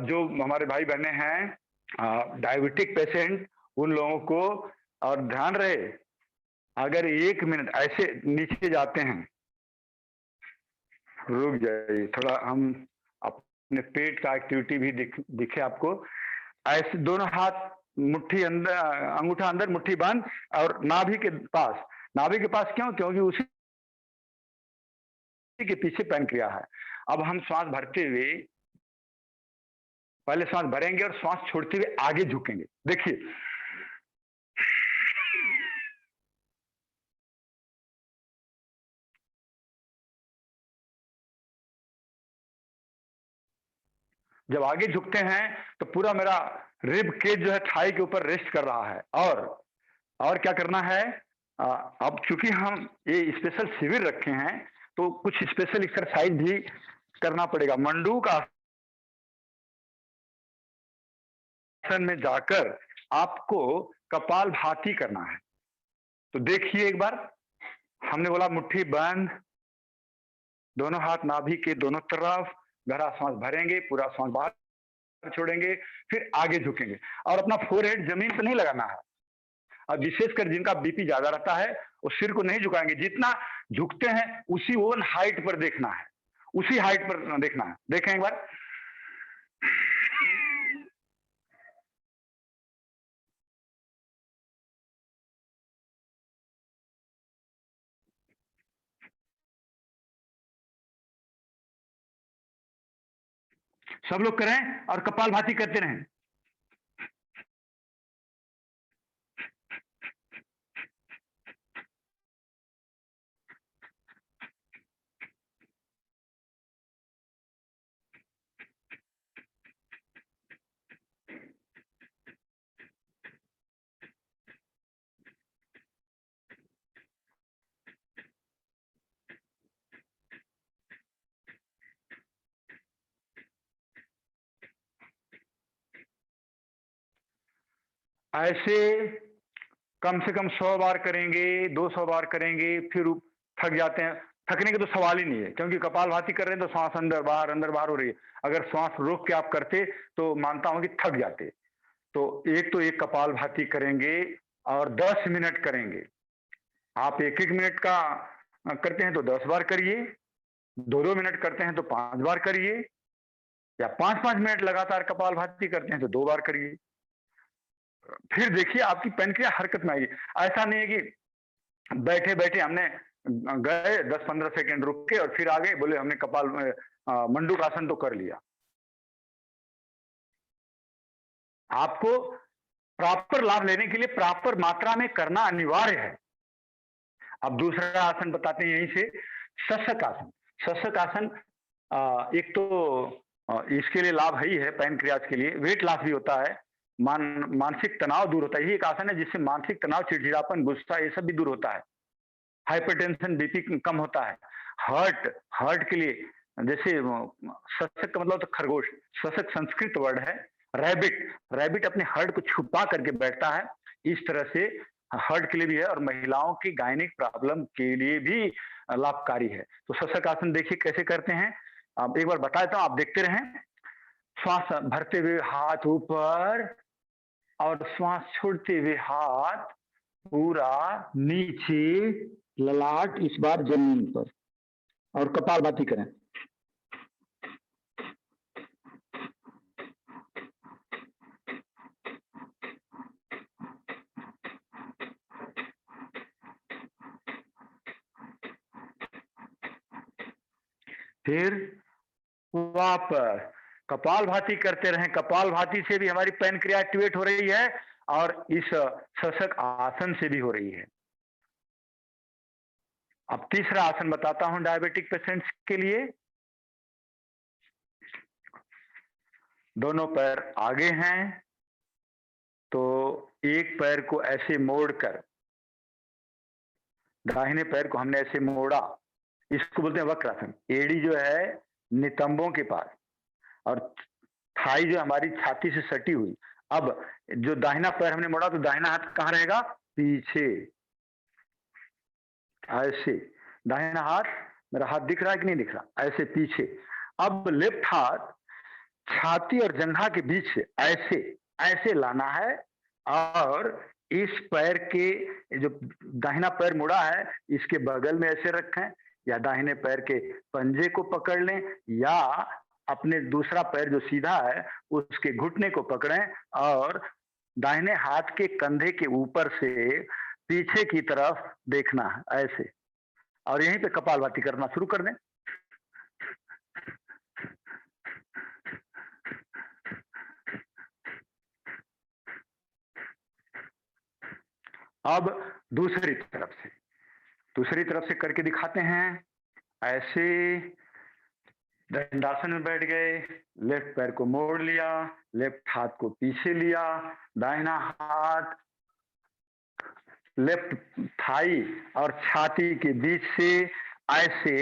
जो हमारे भाई बहने हैं डायबिटिक पेशेंट, उन लोगों को, और ध्यान रहे अगर 1 मिनट ऐसे नीचे जाते हैं, रुक जाइए थोड़ा, हम अपने पेट का एक्टिविटी भी दिखे आपको। ऐसे दोनों हाथ मुट्ठी अंदर, अंगूठा अंदर, मुट्ठी बंद, और नाभि के पास। नाभि के पास क्यों? क्योंकि उसी के पीछे पैनक्रिया है। अब हम श्वास भरते हुए, पहले श्वास भरेंगे और श्वास छोड़ते हुए आगे झुकेंगे। देखिए, जब आगे झुकते हैं तो पूरा मेरा रिब केज जो है थाई के ऊपर रेस्ट कर रहा है। और क्या करना है, अब चूंकि हम ये स्पेशल शिविर रखे हैं तो कुछ स्पेशल एक्सरसाइज भी करना पड़ेगा। मंडूक आसन में जाकर आपको कपालभाति करना है। तो देखिए एक बार, हमने बोला मुट्ठी बंद, दोनों हाथ नाभि के दोनों तरफ, गहरा सांस भरेंगे, पूरा सांस बाहर छोड़ेंगे, फिर आगे झुकेंगे और अपना फोरहेड जमीन पर नहीं लगाना है। और विशेषकर जिनका बीपी ज्यादा रहता है वो सिर को नहीं झुकाएंगे, जितना झुकते हैं उसी ओन हाइट पर देखना है, उसी हाइट पर देखना है। देखें एक बार, सब लोग करें और कपालभाति करते रहें। ऐसे कम से कम 100 बार करेंगे, 200 बार करेंगे, फिर थक जाते हैं। थकने के तो सवाल ही नहीं है, क्योंकि कपालभाति कर रहे हैं तो सांस अंदर बाहर हो रही है। अगर श्वास रोक के आप करते तो मानता हूं कि थक जाते। तो एक कपालभाति करेंगे और 10 मिनट करेंगे। आप 1-1 मिनट का करते हैं तो 10 बार करिए, 2-2 मिनट करते हैं तो 5 बार करिए, या 5-5 मिनट लगातार कपालभाति करते हैं तो 2 बार करिए। फिर देखिए आपकी पेनक्रिया हरकत में आएगी। ऐसा नहीं है कि बैठे बैठे हमने गए 10-15 सेकंड रुक के और फिर आगे बोले हमने कपाल मंडूक आसन तो कर लिया। आपको प्रॉपर लाभ लेने के लिए प्रॉपर मात्रा में करना अनिवार्य है। अब दूसरा आसन बताते हैं यहीं से, शशक आसन। शशक आसन एक तो इसके लिए लाभ ही है, पैनक्रियाज के लिए वेट लॉस भी होता है, मानसिक तनाव दूर होता है। यही एक आसन है जिससे मानसिक तनाव, चिड़चिड़ापन, गुस्सा ये सब भी दूर होता है। हाइपरटेंशन, बीपी कम होता है। हार्ट के लिए जैसे शशक का मतलब तो खरगोश, शशक संस्कृत वर्ड है। रैबिट अपने हर्ट को छुपा करके बैठता है, इस तरह से हर्ट के लिए भी है और महिलाओं की गायनिक प्रॉब्लम के लिए भी लाभकारी है। तो शशक आसन देखिए कैसे करते हैं, आप एक बार बता देता हूं, आप देखते रहें। श्वास भरते हुए हाथ ऊपर और श्वास छोड़ते हुए हाथ पूरा नीचे, ललाट इस बार जमीन पर, और कपालभाति करें। फिर वापस कपालभाति करते रहें। कपालभाति से भी हमारी पैनक्रिया एक्टिवेट हो रही है और इस शशक आसन से भी हो रही है। अब तीसरा आसन बताता हूं डायबिटिक पेशेंट्स के लिए। दोनों पैर आगे हैं तो एक पैर को ऐसे मोड़कर, दाहिने पैर को हमने ऐसे मोड़ा, इसको बोलते हैं वक्रासन। एड़ी जो है नितंबों के पास और थाई जो हमारी छाती से सटी हुई। अब जो दाहिना पैर हमने मोड़ा तो दाहिना हाथ कहाँ रहेगा, पीछे, ऐसे। दाहिना हाथ, मेरा हाथ दिख रहा है कि नहीं दिख रहा, ऐसे पीछे। अब लेफ्ट हाथ छाती और जंघा के बीच से ऐसे ऐसे लाना है और इस पैर के जो दाहिना पैर मुड़ा है इसके बगल में ऐसे रखें, या दाहिने पैर के पंजे को पकड़ लें, या अपने दूसरा पैर जो सीधा है उसके घुटने को पकड़ें और दाहिने हाथ के कंधे के ऊपर से पीछे की तरफ देखना है ऐसे, और यहीं पे कपालभाति करना शुरू कर दें। अब दूसरी तरफ से करके दिखाते हैं। ऐसे दंडासन में बैठ गए, लेफ्ट पैर को मोड़ लिया, लेफ्ट हाथ को पीछे लिया, दाहिना हाथ लेफ्ट थाई और छाती के बीच से ऐसे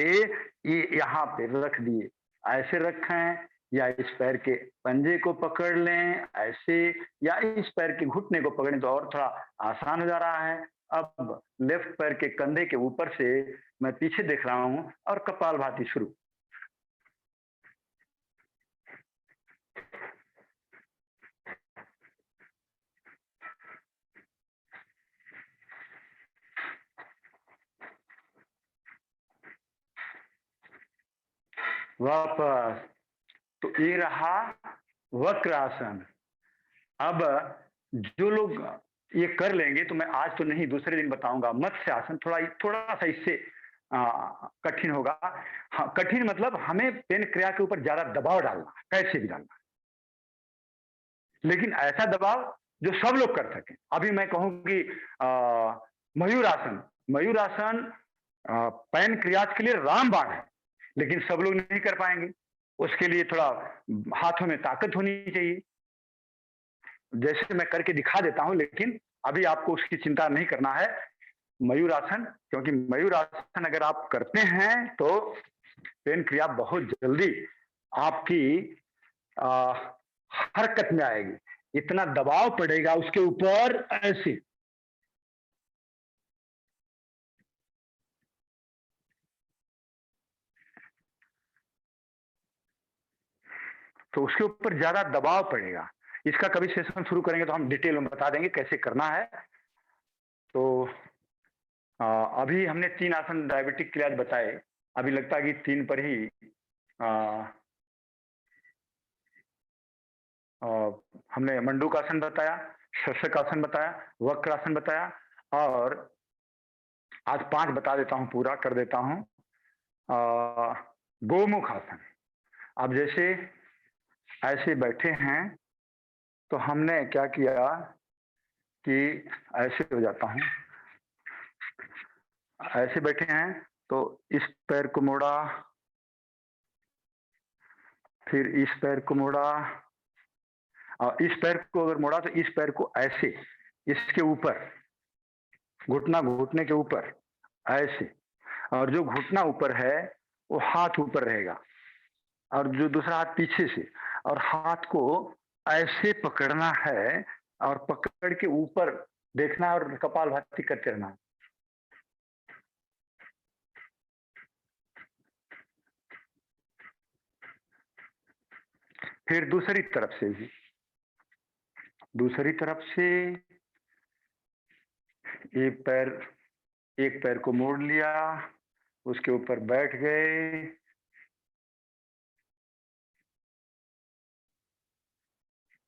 यहाँ पे रख दिए, ऐसे रखें, या इस पैर के पंजे को पकड़ लें ऐसे, या इस पैर के घुटने को पकड़ें तो और थोड़ा आसान हो जा रहा है। अब लेफ्ट पैर के कंधे के ऊपर से मैं पीछे देख रहा हूं और कपालभाति शुरू। वापस, तो ये रहा वक्रासन। अब जो लोग ये कर लेंगे तो मैं आज तो नहीं, दूसरे दिन बताऊंगा। मत्स्य आसन थोड़ा सा इससे कठिन होगा। हाँ, कठिन मतलब हमें पेन क्रिया के ऊपर ज्यादा दबाव डालना, कैसे भी डालना, लेकिन ऐसा दबाव जो सब लोग कर सकें। अभी मैं कहूंगी मयूरासन पैन क्रियाज के लिए रामबाण है, लेकिन सब लोग नहीं कर पाएंगे। उसके लिए थोड़ा हाथों में ताकत होनी चाहिए, जैसे मैं करके दिखा देता हूं, लेकिन अभी आपको उसकी चिंता नहीं करना है। मयूरासन, क्योंकि मयूरासन अगर आप करते हैं तो पेन क्रिया बहुत जल्दी आपकी हरकत में आएगी। इतना दबाव पड़ेगा उसके ऊपर ऐसे, तो उसके ऊपर ज्यादा दबाव पड़ेगा। इसका कभी सेशन शुरू करेंगे तो हम डिटेल में बता देंगे कैसे करना है। तो अभी हमने 3 आसन डायबिटिक के लिए आज बताए। अभी लगता है कि 3 पर ही हमने मंडूकासन बताया, शशकासन बताया, वक्रासन बताया, और आज 5 बता देता हूं, पूरा कर देता हूं। गोमुख आसन। अब जैसे ऐसे बैठे हैं तो हमने क्या किया कि ऐसे हो जाता हूं, ऐसे बैठे हैं तो इस पैर को मोड़ा, फिर इस पैर को मोड़ा, और इस पैर को अगर मोड़ा तो इस पैर को ऐसे, इसके ऊपर, घुटना घुटने के ऊपर ऐसे, और जो घुटना ऊपर है वो हाथ ऊपर रहेगा, और जो दूसरा हाथ पीछे से, और हाथ को ऐसे पकड़ना है और पकड़ के ऊपर देखना और कपालभाति करते रहना। फिर दूसरी तरफ से भी, दूसरी तरफ से एक पैर को मोड़ लिया, उसके ऊपर बैठ गए,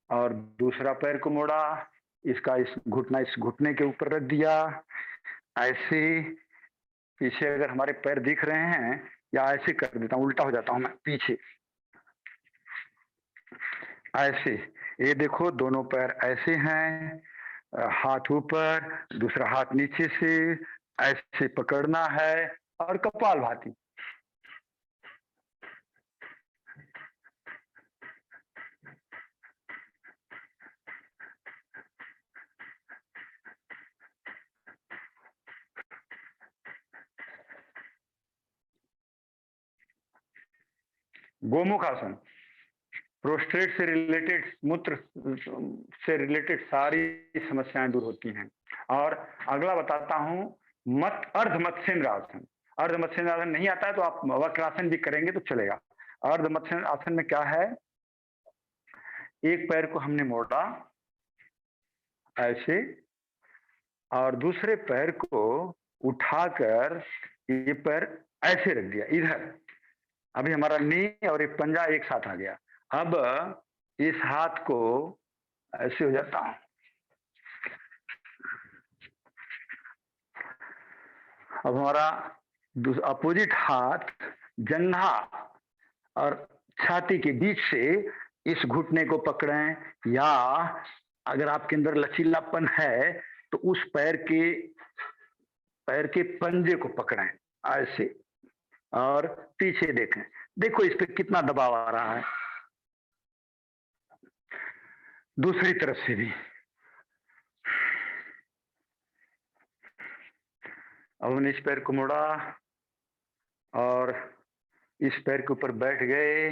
और दूसरा पैर को मोड़ा, इसका इस घुटने के ऊपर रख दिया ऐसे। पीछे अगर हमारे पैर दिख रहे हैं, या ऐसे कर देता हूँ, उल्टा हो जाता हूं मैं पीछे ऐसे। ये देखो दोनों पैर ऐसे हैं, हाथ ऊपर, दूसरा हाथ नीचे से ऐसे पकड़ना है और कपालभाति। गोमुख आसन प्रोस्टेट से रिलेटेड, मूत्र से रिलेटेड सारी समस्याएं दूर होती हैं। और अगला बताता हूं, अर्ध मत्स्येंद्र आसन। अर्ध मत्स्येंद्र आसन नहीं आता है तो आप वक्रासन भी करेंगे तो चलेगा। अर्ध मत्स्येंद्र आसन में क्या है, एक पैर को हमने मोड़ा ऐसे, और दूसरे पैर को उठाकर ये पैर ऐसे रख दिया इधर। अभी हमारा नी और एक पंजा एक साथ आ गया। अब इस हाथ को ऐसे हो जाता हूं, अब हमारा अपोजिट हाथ जंघा और छाती के बीच से इस घुटने को पकड़ें, या अगर आपके अंदर लचीलापन है तो उस पैर के पंजे को पकड़ें ऐसे, और पीछे देखें, देखो इस पे कितना दबाव आ रहा है। दूसरी तरफ से भी, अब हमने इस पैर को मोड़ा और इस पैर के ऊपर बैठ गए,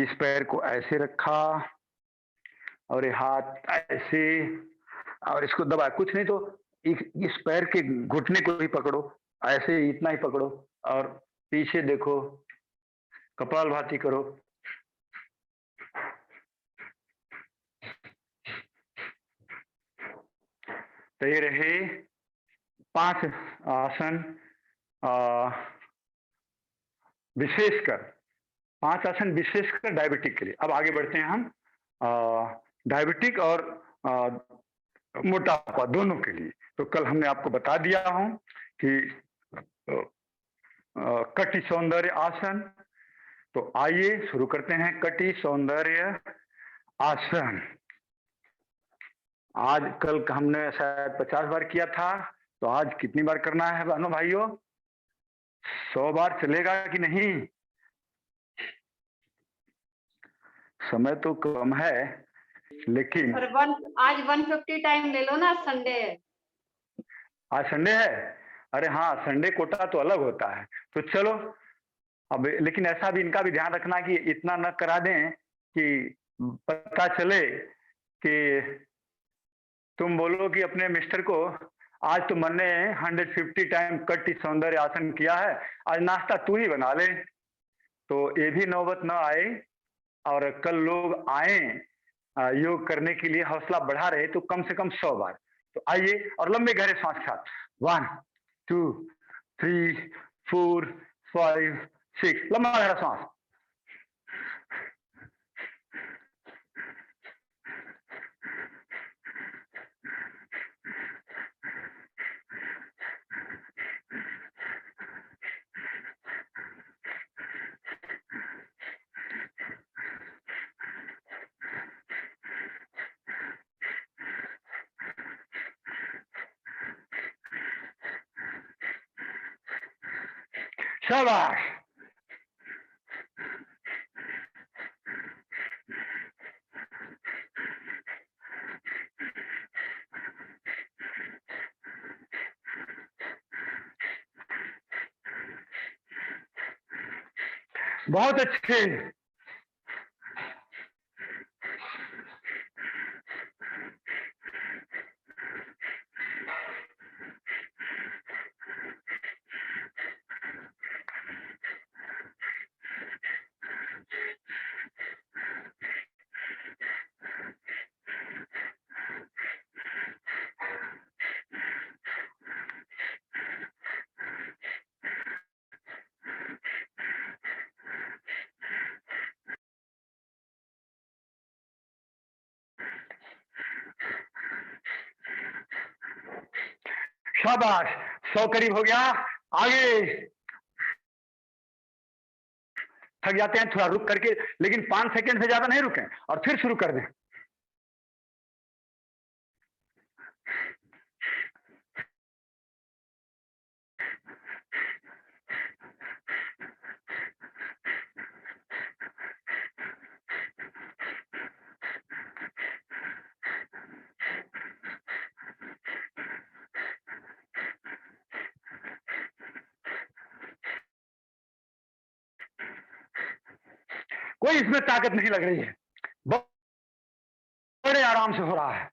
इस पैर को ऐसे रखा और ये हाथ ऐसे, और इसको दबा, कुछ नहीं तो इस पैर के घुटने को ही पकड़ो ऐसे, इतना ही पकड़ो और पीछे देखो, कपालभाति करो। तो ये रहे 5 आसन, विशेषकर 5 आसन विशेषकर डायबिटिक के लिए। अब आगे बढ़ते हैं हम डायबिटिक और मोटापा दोनों के लिए। तो कल हमने आपको बता दिया हूं कि कटी सौंदर्य आसन। तो आइए शुरू करते हैं कटी सौंदर्य आसन। आज कल हमने शायद 50 बार किया था, तो आज कितनी बार करना है बहनों भाइयों? 100 बार चलेगा कि नहीं? समय तो कम है, लेकिन आज 150 टाइम ले लो ना, संडे है। आज संडे है? अरे हाँ, संडे कोटा तो अलग होता है। तो चलो अब, लेकिन ऐसा भी इनका भी ध्यान रखना कि इतना न करा दें कि पता चले कि तुम बोलो कि अपने मिस्टर को आज तो मन ने 150 टाइम कटी सौंदर्य आसन किया है, आज नाश्ता तू ही बना ले। तो ये भी नौबत न आए, और कल लोग आए योग करने के लिए, हौसला बढ़ा रहे, तो कम से कम 100 बार। तो आइए और लंबे गहरे सांस के साथ 1 2 3 4 5 6, लंबा गहरा सांस। शाबाश। बहुत अच्छे। शाबाश, 100 करीब हो गया। आगे थक जाते हैं थोड़ा रुक करके, लेकिन 5 सेकंड से ज्यादा नहीं रुकें और फिर शुरू कर दें। कोई इसमें ताकत नहीं लग रही है, बड़े आराम से हो रहा है।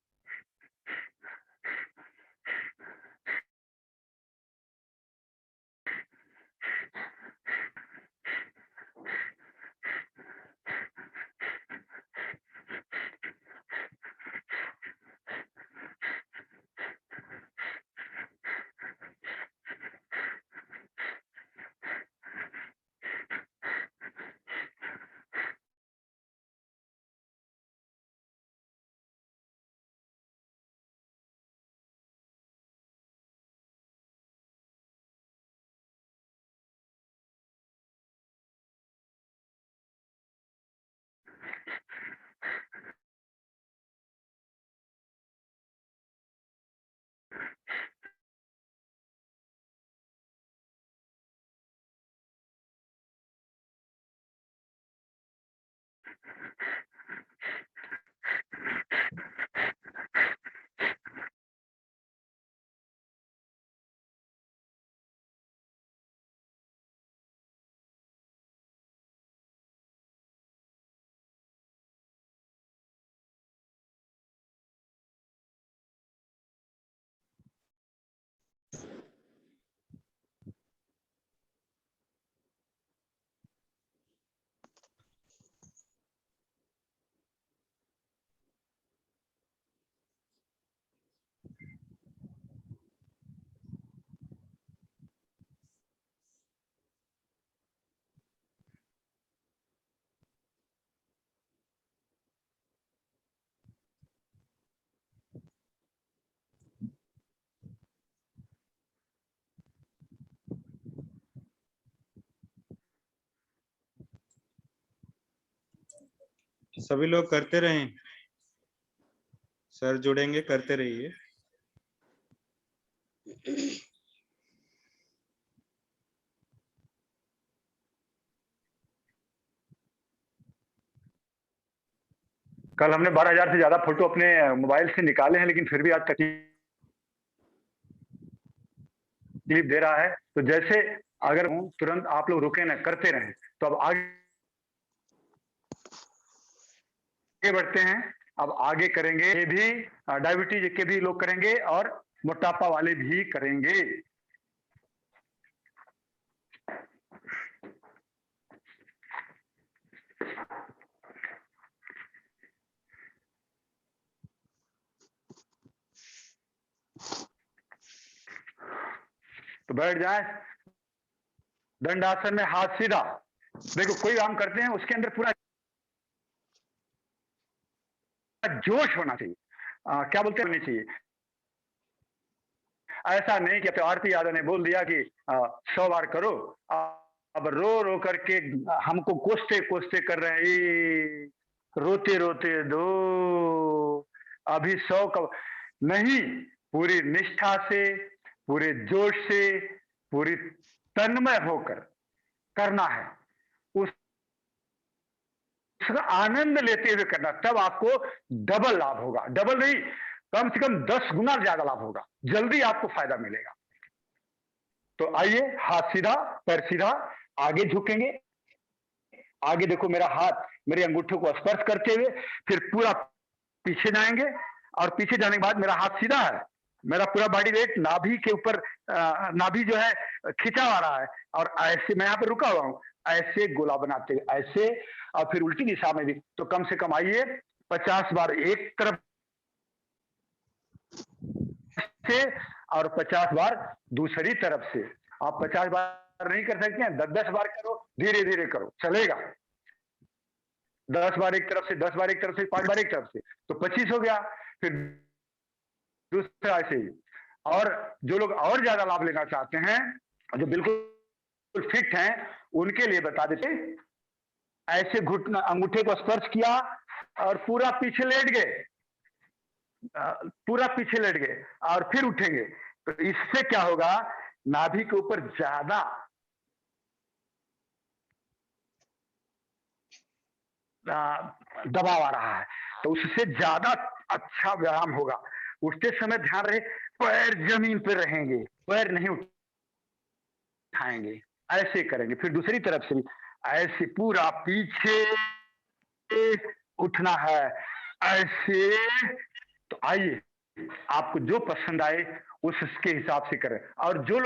सभी लोग करते रहें, सर जुड़ेंगे, करते रहिए। कल हमने 12,000 से ज्यादा फोटो अपने मोबाइल से निकाले हैं, लेकिन फिर भी आज तकलीफ दे रहा है। तो जैसे अगर तुरंत आप लोग रुके ना, करते रहें। तो अब आगे बढ़ते हैं। अब आगे करेंगे, ये भी डायबिटीज के भी लोग करेंगे और मोटापा वाले भी करेंगे। तो बैठ जाए दंडासन में, हाथ सीधा। देखो कोई काम करते हैं उसके अंदर पूरा जोश होना चाहिए, क्या बोलते होनी चाहिए। ऐसा नहीं कि तो आरती यादव ने बोल दिया कि 100 बार करो, अब रो रो करके हमको कोसते कोसते कर रहे हैं, रोते रोते दो, अभी 100 का नहीं। पूरी निष्ठा से, पूरे जोश से, पूरी तन्मय होकर करना है, उसका आनंद लेते हुए करना, तब आपको डबल लाभ होगा। डबल नहीं, कम से कम 10 गुना ज्यादा लाभ होगा, जल्दी आपको फायदा मिलेगा। तो आइए, हाथ सीधा, पैर सीधा, आगे झुकेंगे, आगे देखो मेरा हाथ मेरे अंगूठे को स्पर्श करते हुए, फिर पूरा पीछे जाएंगे और पीछे जाने के बाद मेरा हाथ सीधा है, मेरा पूरा बॉडी वेट नाभि के ऊपर, नाभि जो है खिंचा आ रहा है, और ऐसे मैं यहाँ पे रुका हुआ हूँ, ऐसे गोला बनाते हुए ऐसे, और फिर उल्टी दिशा में भी। तो कम से कम आइए 50 बार एक तरफ से और 50 बार दूसरी तरफ से। आप 50 बार नहीं कर सकते हैं, 10-10 बार करो, धीरे धीरे करो, चलेगा। 10 बार एक तरफ से, 10 बार एक तरफ से, 5 बार एक तरफ से, तो 25 हो गया। फिर दूसरा ऐसे ही। और जो लोग और ज्यादा लाभ लेना चाहते हैं, जो बिल्कुल फिट हैं, उनके लिए बता देते, ऐसे घुटना अंगूठे को स्पर्श किया और पूरा पीछे लेट गए, पूरा पीछे लेट गए और फिर उठेंगे। तो इससे क्या होगा, नाभि के ऊपर ज्यादा दबाव आ रहा है, तो उससे ज्यादा अच्छा व्यायाम होगा। उठते समय ध्यान रहे पैर जमीन पर रहेंगे, पैर नहीं उठाएंगे, ऐसे करेंगे। फिर दूसरी तरफ से भी ऐसे पूरा पीछे उठना है, ऐसे। तो आइए, आपको जो पसंद आए उसके हिसाब से करें। और जो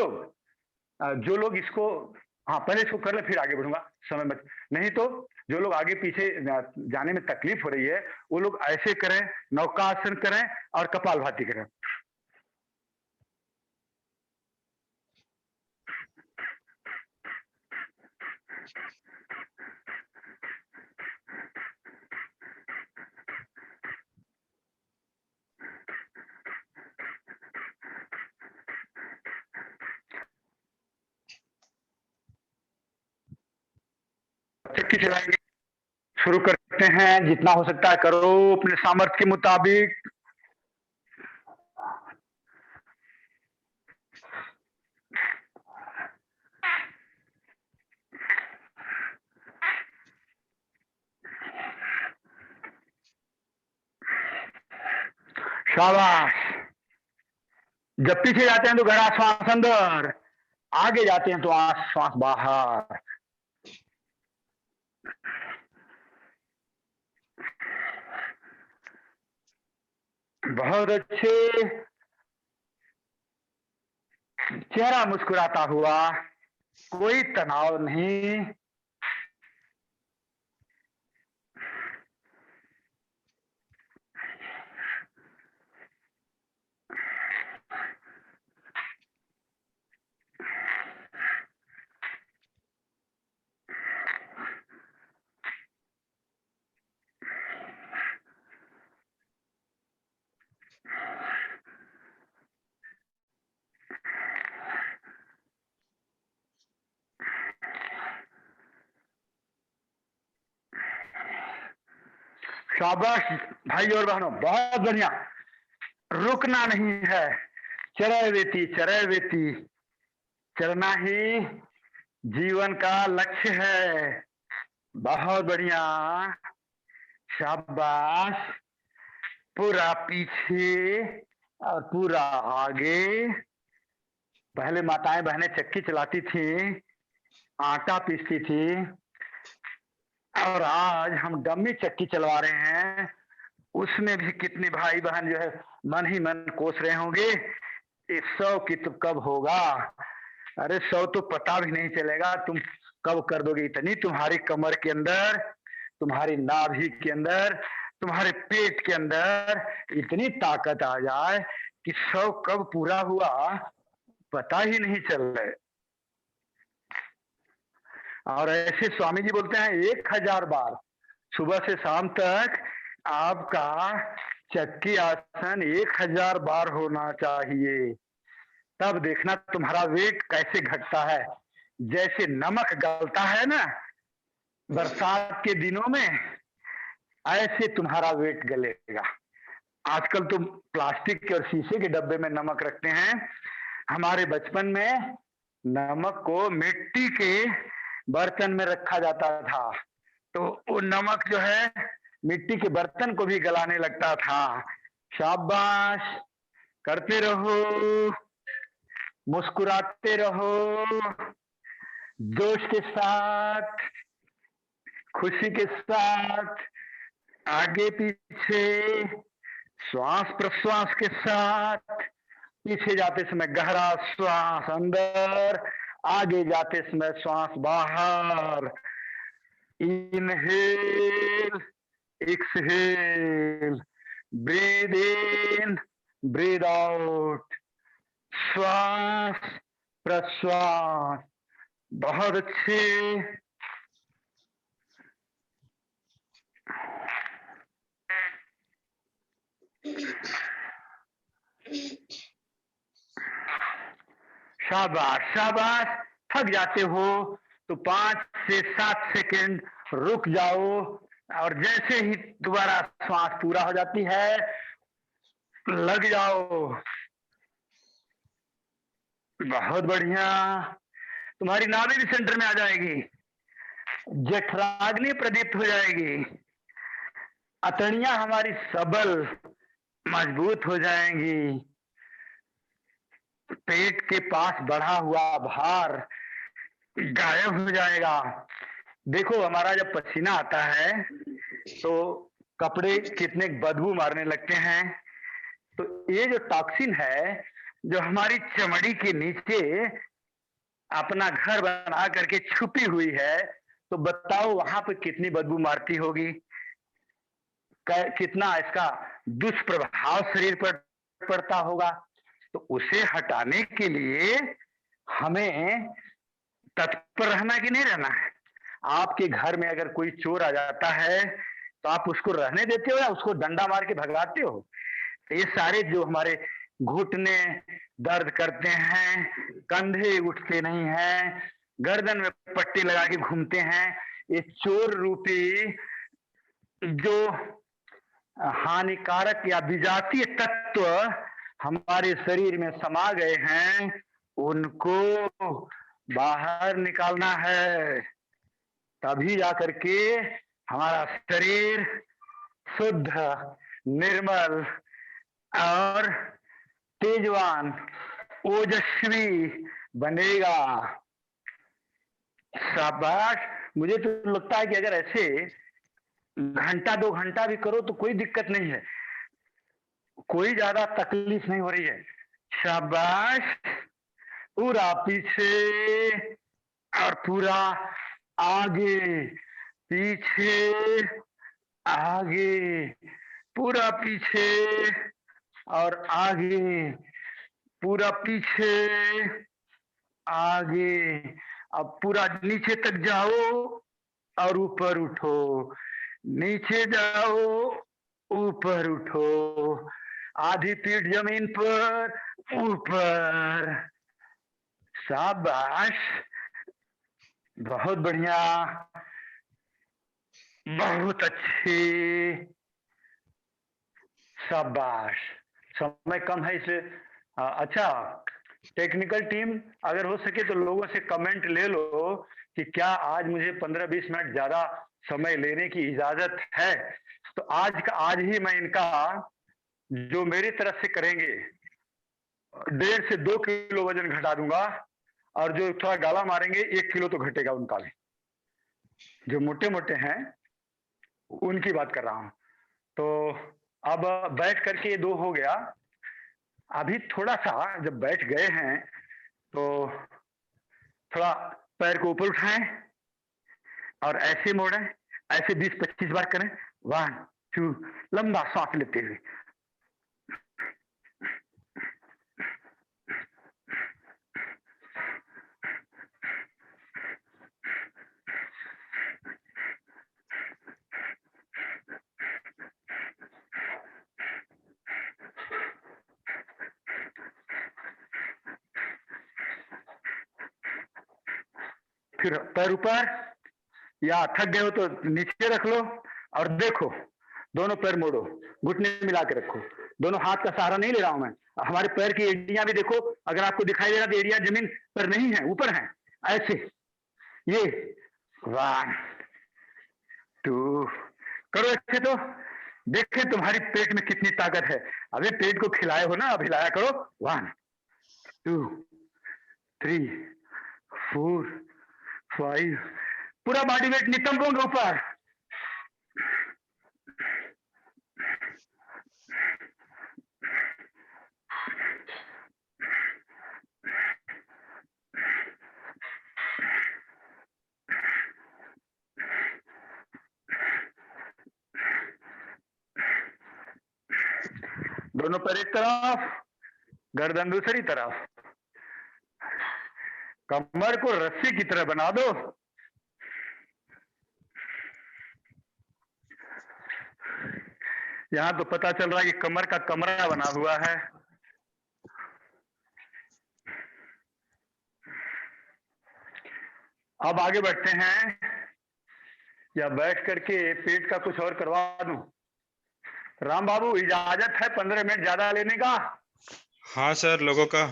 लोग इसको, हाँ पहले इसको कर ले फिर आगे बढ़ूंगा, समय बच नहीं तो जो लोग आगे पीछे जाने में तकलीफ हो रही है, वो लोग ऐसे करें, नौकासन करें और कपालभाति करें। चक्की चलाएंगे, शुरू करते हैं। जितना हो सकता है करो अपने सामर्थ्य के मुताबिक। शाबाश। जब पीछे जाते हैं तो गहरा श्वास अंदर, आगे जाते हैं तो श्वास बाहर। बहुत अच्छे। चेहरा मुस्कुराता हुआ, कोई तनाव नहीं। शाबाश भाई और बहनों, बहुत बढ़िया। रुकना नहीं है, चरैवेति चरैवेति, चलना ही जीवन का लक्ष्य है। बहुत बढ़िया, शाबाश। पूरा पीछे और पूरा आगे। पहले माताएं बहनें चक्की चलाती थी, आटा पीसती थी, और आज हम डम्मी चक्की चलवा रहे हैं। उसमें भी कितने भाई बहन जो है मन ही मन कोस रहे होंगे, 100 की तो कब होगा। अरे 100 तो पता भी नहीं चलेगा, तुम कब कर दोगे। इतनी तुम्हारी कमर के अंदर, तुम्हारी नाभि के अंदर, तुम्हारे पेट के अंदर इतनी ताकत आ जाए कि 100 कब पूरा हुआ पता ही नहीं चल रहा है। और ऐसे स्वामी जी बोलते हैं 1000 बार सुबह से शाम तक आपका चक्की आसन 1000 बार होना चाहिए। तब देखना तुम्हारा वेट कैसे घटता है। जैसे नमक गलता है ना बरसात के दिनों में, ऐसे तुम्हारा वेट गलेगा। आजकल तो प्लास्टिक के और शीशे के डब्बे में नमक रखते हैं। हमारे बचपन में नमक को मिट्टी के बर्तन में रखा जाता था, तो वो नमक जो है मिट्टी के बर्तन को भी गलाने लगता था। शाबाश, करते रहो, मुस्कुराते रहो, जोश के साथ। खुशी के साथ आगे पीछे, श्वास प्रश्वास के साथ। पीछे जाते समय गहरा श्वास अंदर, आगे जाते समय श्वास बाहर। Inhale, exhale, breathe in, breathe out, श्वास प्रश्वास। बहुत अच्छे। शाबाश शाबाश। थक जाते हो तो 5 से 7 सेकंड रुक जाओ, और जैसे ही दोबारा श्वास पूरा हो जाती है लग जाओ। बहुत बढ़िया। तुम्हारी नाभि भी सेंटर में आ जाएगी, जठराग्नि प्रदीप्त हो जाएगी, अतड़ियां हमारी सबल मजबूत हो जाएंगी, पेट के पास बढ़ा हुआ भार गायब हो जाएगा। देखो हमारा जब पसीना आता है तो कपड़े कितने बदबू मारने लगते हैं। तो ये जो टॉक्सिन है जो हमारी चमड़ी के नीचे अपना घर बना करके छुपी हुई है, तो बताओ वहां पे कितनी बदबू मारती होगी, कितना इसका दुष्प्रभाव शरीर पर पड़ता होगा। तो उसे हटाने के लिए हमें तत्पर रहना कि नहीं रहना है। आपके घर में अगर कोई चोर आ जाता है तो आप उसको रहने देते हो या उसको डंडा मार के भगाते हो। तो ये सारे जो हमारे घुटने दर्द करते हैं, कंधे उठते नहीं हैं, गर्दन में पट्टी लगा के घूमते हैं, ये चोर रूपी जो हानिकारक या विजातीय तत्व हमारे शरीर में समा गए हैं, उनको बाहर निकालना है। तभी जाकर के हमारा शरीर शुद्ध, निर्मल और तेजवान, ओजस्वी बनेगा। शाबाश। मुझे तो लगता है कि अगर ऐसे घंटा 2 घंटा भी करो तो कोई दिक्कत नहीं है, कोई ज्यादा तकलीफ नहीं हो रही है। शाबाश। पूरा पीछे और पूरा आगे, पीछे आगे, पूरा पीछे और आगे, पूरा पीछे आगे। अब पूरा नीचे तक जाओ और ऊपर उठो, नीचे जाओ ऊपर उठो, आधी पीठ जमीन पर, ऊपर। शाबाश। बहुत बढ़िया, बहुत अच्छे। शाबाश। समय कम है इसलिए अच्छा, टेक्निकल टीम अगर हो सके तो लोगों से कमेंट ले लो कि क्या आज मुझे 15-20 मिनट ज्यादा समय लेने की इजाजत है। तो आज ही मैं इनका जो मेरी तरफ से करेंगे 1.5 से 2 किलो वजन घटा दूंगा, और जो थोड़ा गाला मारेंगे 1 किलो तो घटेगा उनका भी। जो मोटे मोटे हैं उनकी बात कर रहा हूं। तो अब बैठ करके ये 2 हो गया। अभी थोड़ा सा जब बैठ गए हैं तो थोड़ा पैर को ऊपर उठाएं और ऐसे मोड़ें, ऐसे 20-25 बार करें। 1 2, लंबा सांस लेते हुए। फिर पैर ऊपर, या थक गए हो तो नीचे रख लो और देखो, दोनों पैर मोड़ो, घुटने मिला के रखो, दोनों हाथ का सहारा नहीं ले रहा हूं मैं। हमारे पैर की एड़ियां भी देखो, अगर आपको दिखाई दे रहा तो एड़ियां जमीन पर नहीं है, ऊपर है, ऐसे। ये 1 2 करो ऐसे, तो देखे तुम्हारी पेट में कितनी ताकत है। अबे पेट को खिलाए हो ना, अब हिलाया करो। 1 2 3 4 5 पूरा बॉडी वेट नितंबों के ऊपर। दोनों पैर एक तरफ, गर्दन दूसरी तरफ। कमर को रस्सी की तरह बना दो। यहां तो पता चल रहा है कि कमर का कमरा बना हुआ है। अब आगे बढ़ते हैं, या बैठ करके पेट का कुछ और करवा दूं? राम बाबू, इजाजत है 15 मिनट ज्यादा लेने का? हाँ सर, लोगों का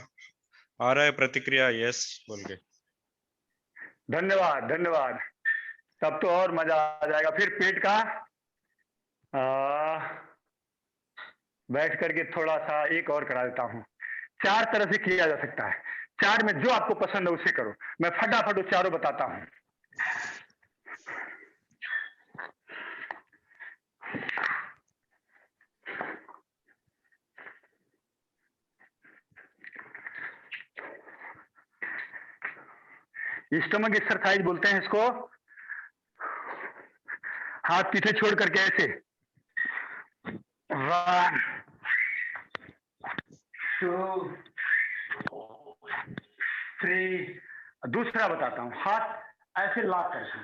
आ रहा है प्रतिक्रिया, यस बोल के। धन्यवाद धन्यवाद, तब तो और मजा आ जाएगा। फिर पेट का बैठ करके थोड़ा सा एक और करा देता हूँ। 4 तरह से किया जा सकता है, 4 में जो आपको पसंद है उसे करो। मैं फटाफट वो चारों बताता हूँ। स्टमक एक्सरसाइज बोलते हैं इसको। हाथ पीछे छोड़ करके ऐसे 1 2 3। दूसरा बताता हूँ, हाथ ऐसे लॉक करके।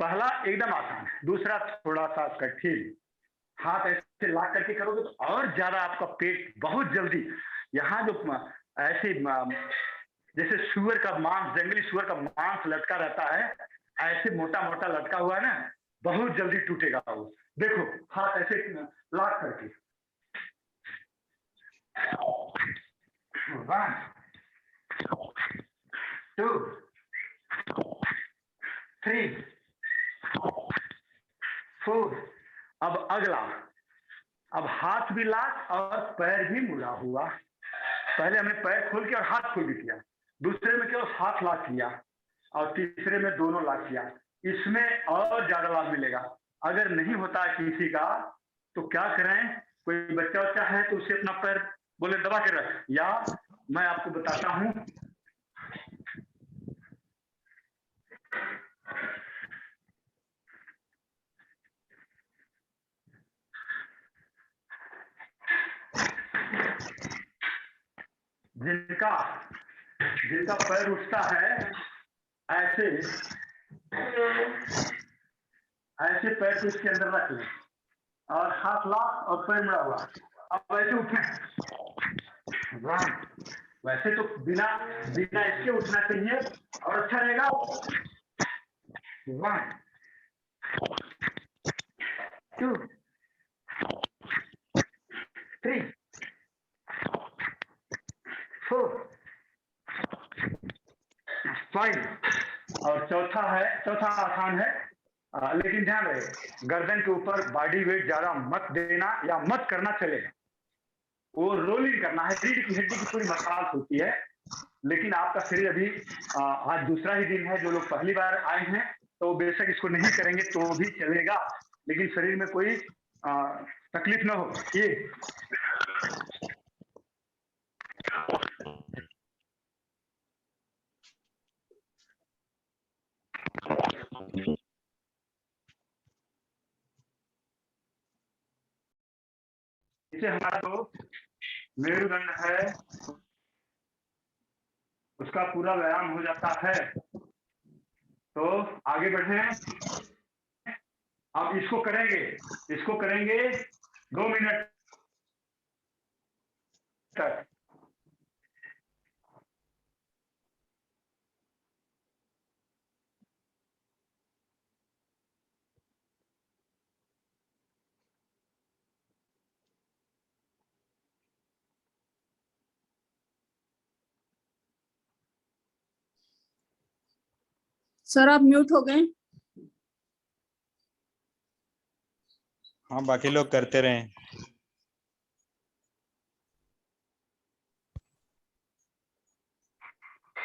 पहला एकदम आसान, दूसरा थोड़ा सा कठिन। हाथ ऐसे लॉक करके करोगे तो और ज्यादा आपका पेट बहुत जल्दी, यहाँ जो ऐसे जैसे सुअर का मांस, जंगली सुअर का मांस लटका रहता है, ऐसे मोटा मोटा लटका हुआ है ना, बहुत जल्दी टूटेगा वो। देखो हाथ ऐसे लॉक करके 1 2 3 4। अब अगला, अब हाथ भी लॉक और पैर भी मुड़ा हुआ। पहले हमने पैर खोल के और हाथ खोल के किया, दूसरे में केवल हाथ लॉक किया और तीसरे में दोनों लॉक किया। इसमें और ज्यादा लाभ मिलेगा। अगर नहीं होता किसी का तो क्या करें, कोई बच्चा बच्चा है तो उसे अपना पैर बोले दबा के रख, या मैं आपको बताता हूं। जिनका जिनका पैर उठता है, ऐसे ऐसे पैर को इसके अंदर रख लें और हाथ लॉक और पैर मुड़ा हुआ। अब वैसे उठे, वैसे तो बिना बिना इसके उठना चाहिए और अच्छा रहेगा। 1 2 3 4 5। और चौथा आसान है, लेकिन ध्यान रहे, गर्दन के ऊपर बॉडी वेट ज्यादा मत देना या मत करना चलेगा। वो रोलिंग करना है, रीढ़ की हड्डी की पूरी मसाज होती है। लेकिन आपका शरीर अभी आज दूसरा ही दिन है, जो लोग पहली बार आए हैं तो बेशक इसको नहीं करेंगे तो भी चलेगा, लेकिन शरीर में कोई तकलीफ ना हो। ये इसे हमारा जो मेरुदंड है उसका पूरा व्यायाम हो जाता है। तो आगे बढ़े, अब इसको करेंगे 2 मिनट तक। सर आप म्यूट हो गए। हाँ, बाकी लोग करते रहे।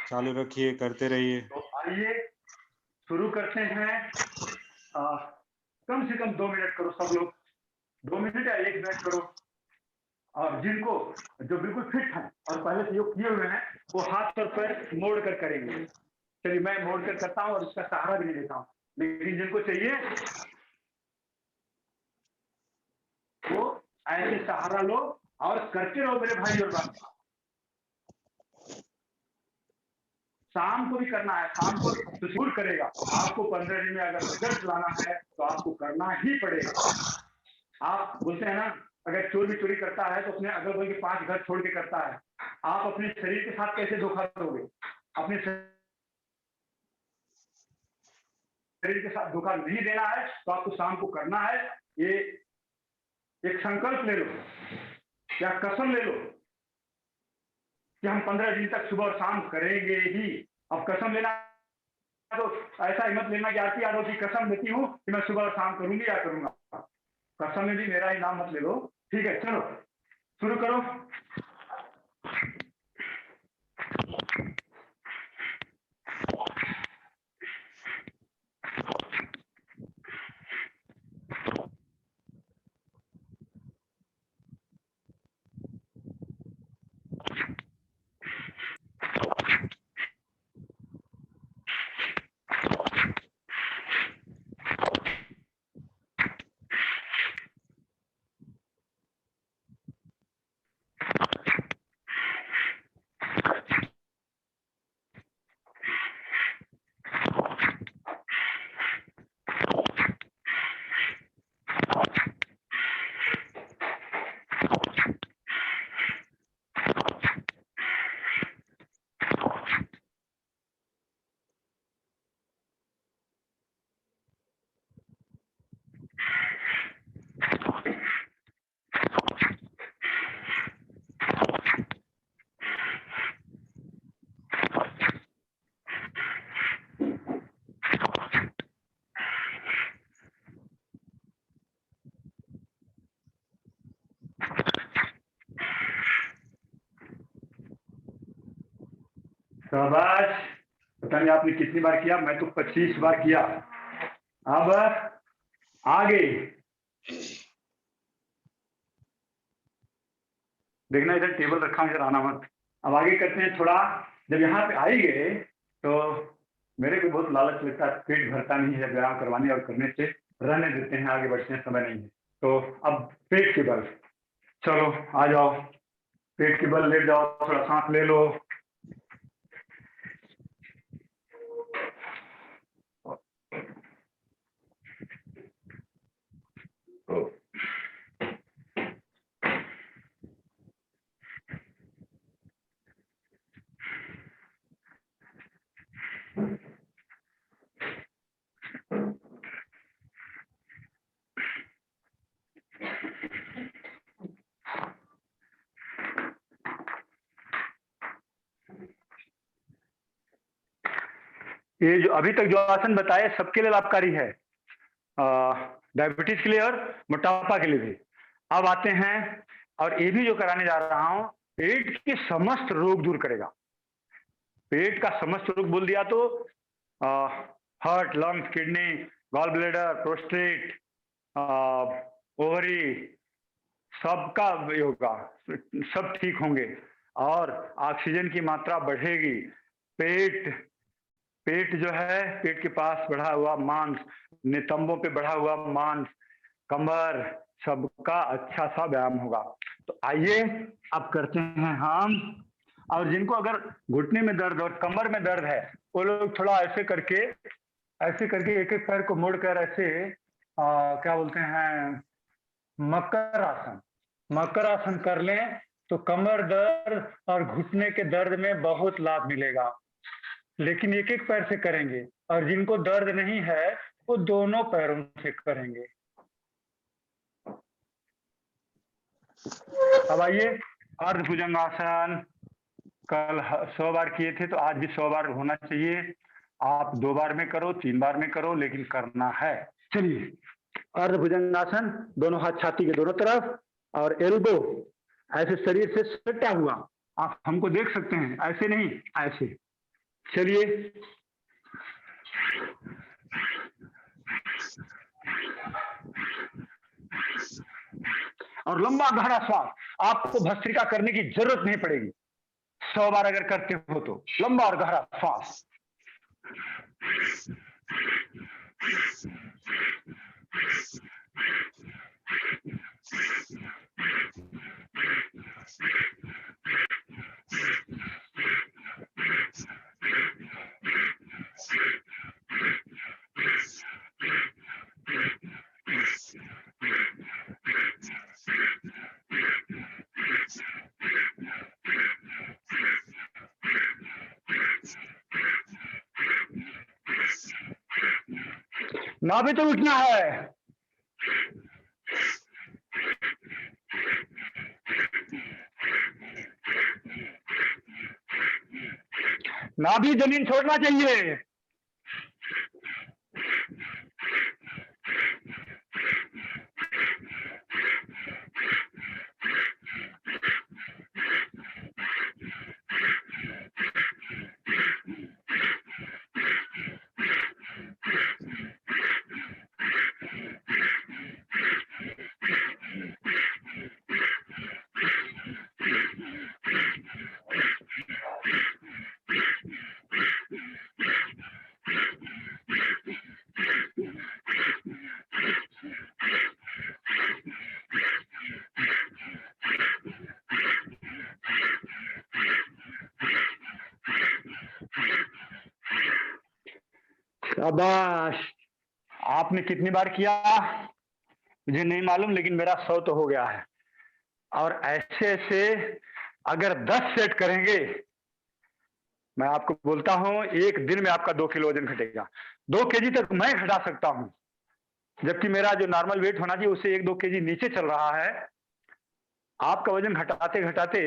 चालू रखिए, करते रहिए। तो आइए शुरू करते हैं। कम से कम 2 मिनट करो सब लोग, 2 मिनट या 1 मिनट करो। और जिनको जो बिल्कुल फिट है और पहले से योग किए हुए हैं वो हाथ और पैर मोड़ कर करेंगे। चलिए मैं मोड़ कर करता हूँ और इसका सहारा भी नहीं देता हूँ, लेकिन जिनको चाहिए वो ऐसे सहारा लो और करते रहो मेरे भाई और बहन। शाम को भी करना है, शाम को तो जरूर करेगा। आपको 15 दिन में अगर रिजल्ट लाना है तो आपको करना ही पड़ेगा। आप बोलते हैं ना, अगर चोर भी चोरी करता है तो अपने अगल बगल के 5 घर छोड़ के करता है। आप अपने शरीर के साथ कैसे धोखा दोगे? अपने शरीर के साथ धोखा नहीं देना है तो आपको शाम को करना है। ये एक संकल्प ले लो या कसम ले लो कि हम 15 दिन तक सुबह और शाम करेंगे ही। अब कसम लेना तो ऐसा हिम्मत लेना कि आरती यादव की कसम लेती हूँ कि मैं सुबह और शाम करूंगी या करूंगा। कसम में भी मेरा ही नाम मत ले लो, ठीक है? चलो शुरू करो। शाबाश। पता नहीं आपने कितनी बार किया, मैं तो 25 बार किया। अब आगे देखना, इधर टेबल रखा, इधर आना मत। अब आगे करते हैं थोड़ा। जब यहाँ पे आए गए तो मेरे को बहुत लालच लगता है, पेट भरता नहीं है व्यायाम करवाने और करने से, रहने देते हैं, आगे बढ़ते हैं, समय नहीं है। तो अब पेट के बल, चलो आ जाओ, पेट के बल लेट जाओ, थोड़ा सांस ले लो। ये जो अभी तक जो आसन बताए सबके लिए लाभकारी है, डायबिटीज के लिए और मोटापा के लिए भी। अब आते हैं, और ये भी जो कराने जा रहा हूं, पेट के समस्त रोग दूर करेगा। पेट का समस्त रोग बोल दिया तो heart, lungs, kidney, gall bladder, prostate, ovary, सबका होगा, सब ठीक होंगे और ऑक्सीजन की मात्रा बढ़ेगी। पेट जो है, पेट के पास बढ़ा हुआ मांस, नितंबों पे बढ़ा हुआ मांस, कमर, सबका अच्छा सा व्यायाम होगा। तो आइए अब करते हैं हम। और जिनको अगर घुटने में दर्द और कमर में दर्द है वो लोग थोड़ा ऐसे करके एक एक पैर को मोड़कर ऐसे क्या बोलते हैं, मकर आसन कर लें तो कमर दर्द और घुटने के दर्द में बहुत लाभ मिलेगा। लेकिन एक एक पैर से करेंगे, और जिनको दर्द नहीं है वो दोनों पैरों से करेंगे। अब आइए अर्ध भुजंगासन। कल 100 बार किए थे तो आज भी 100 बार होना चाहिए। आप 2 बार में करो, 3 बार में करो, लेकिन करना है। चलिए अर्ध भुजंगासन, दोनों हाथ छाती के दोनों तरफ और एल्बो ऐसे शरीर से सटा हुआ। आप हमको देख सकते हैं, ऐसे नहीं, ऐसे। चलिए और लंबा गहरा श्वास, आपको भस्त्रिका करने की जरूरत नहीं पड़ेगी। 100 बार अगर करते हो तो लंबा और गहरा श्वास। नाभि तो उठना है। नाभि जमीन छोड़ना चाहिए। शाबाश। आपने कितनी बार किया मुझे नहीं मालूम, लेकिन मेरा 100 तो हो गया है। और ऐसे ऐसे अगर 10 सेट करेंगे, मैं आपको बोलता हूं एक दिन में आपका 2 किलो वजन घटेगा। 2 केजी तक मैं घटा सकता हूं, जबकि मेरा जो नॉर्मल वेट होना चाहिए उससे 1-2 केजी नीचे चल रहा है। आपका वजन घटाते घटाते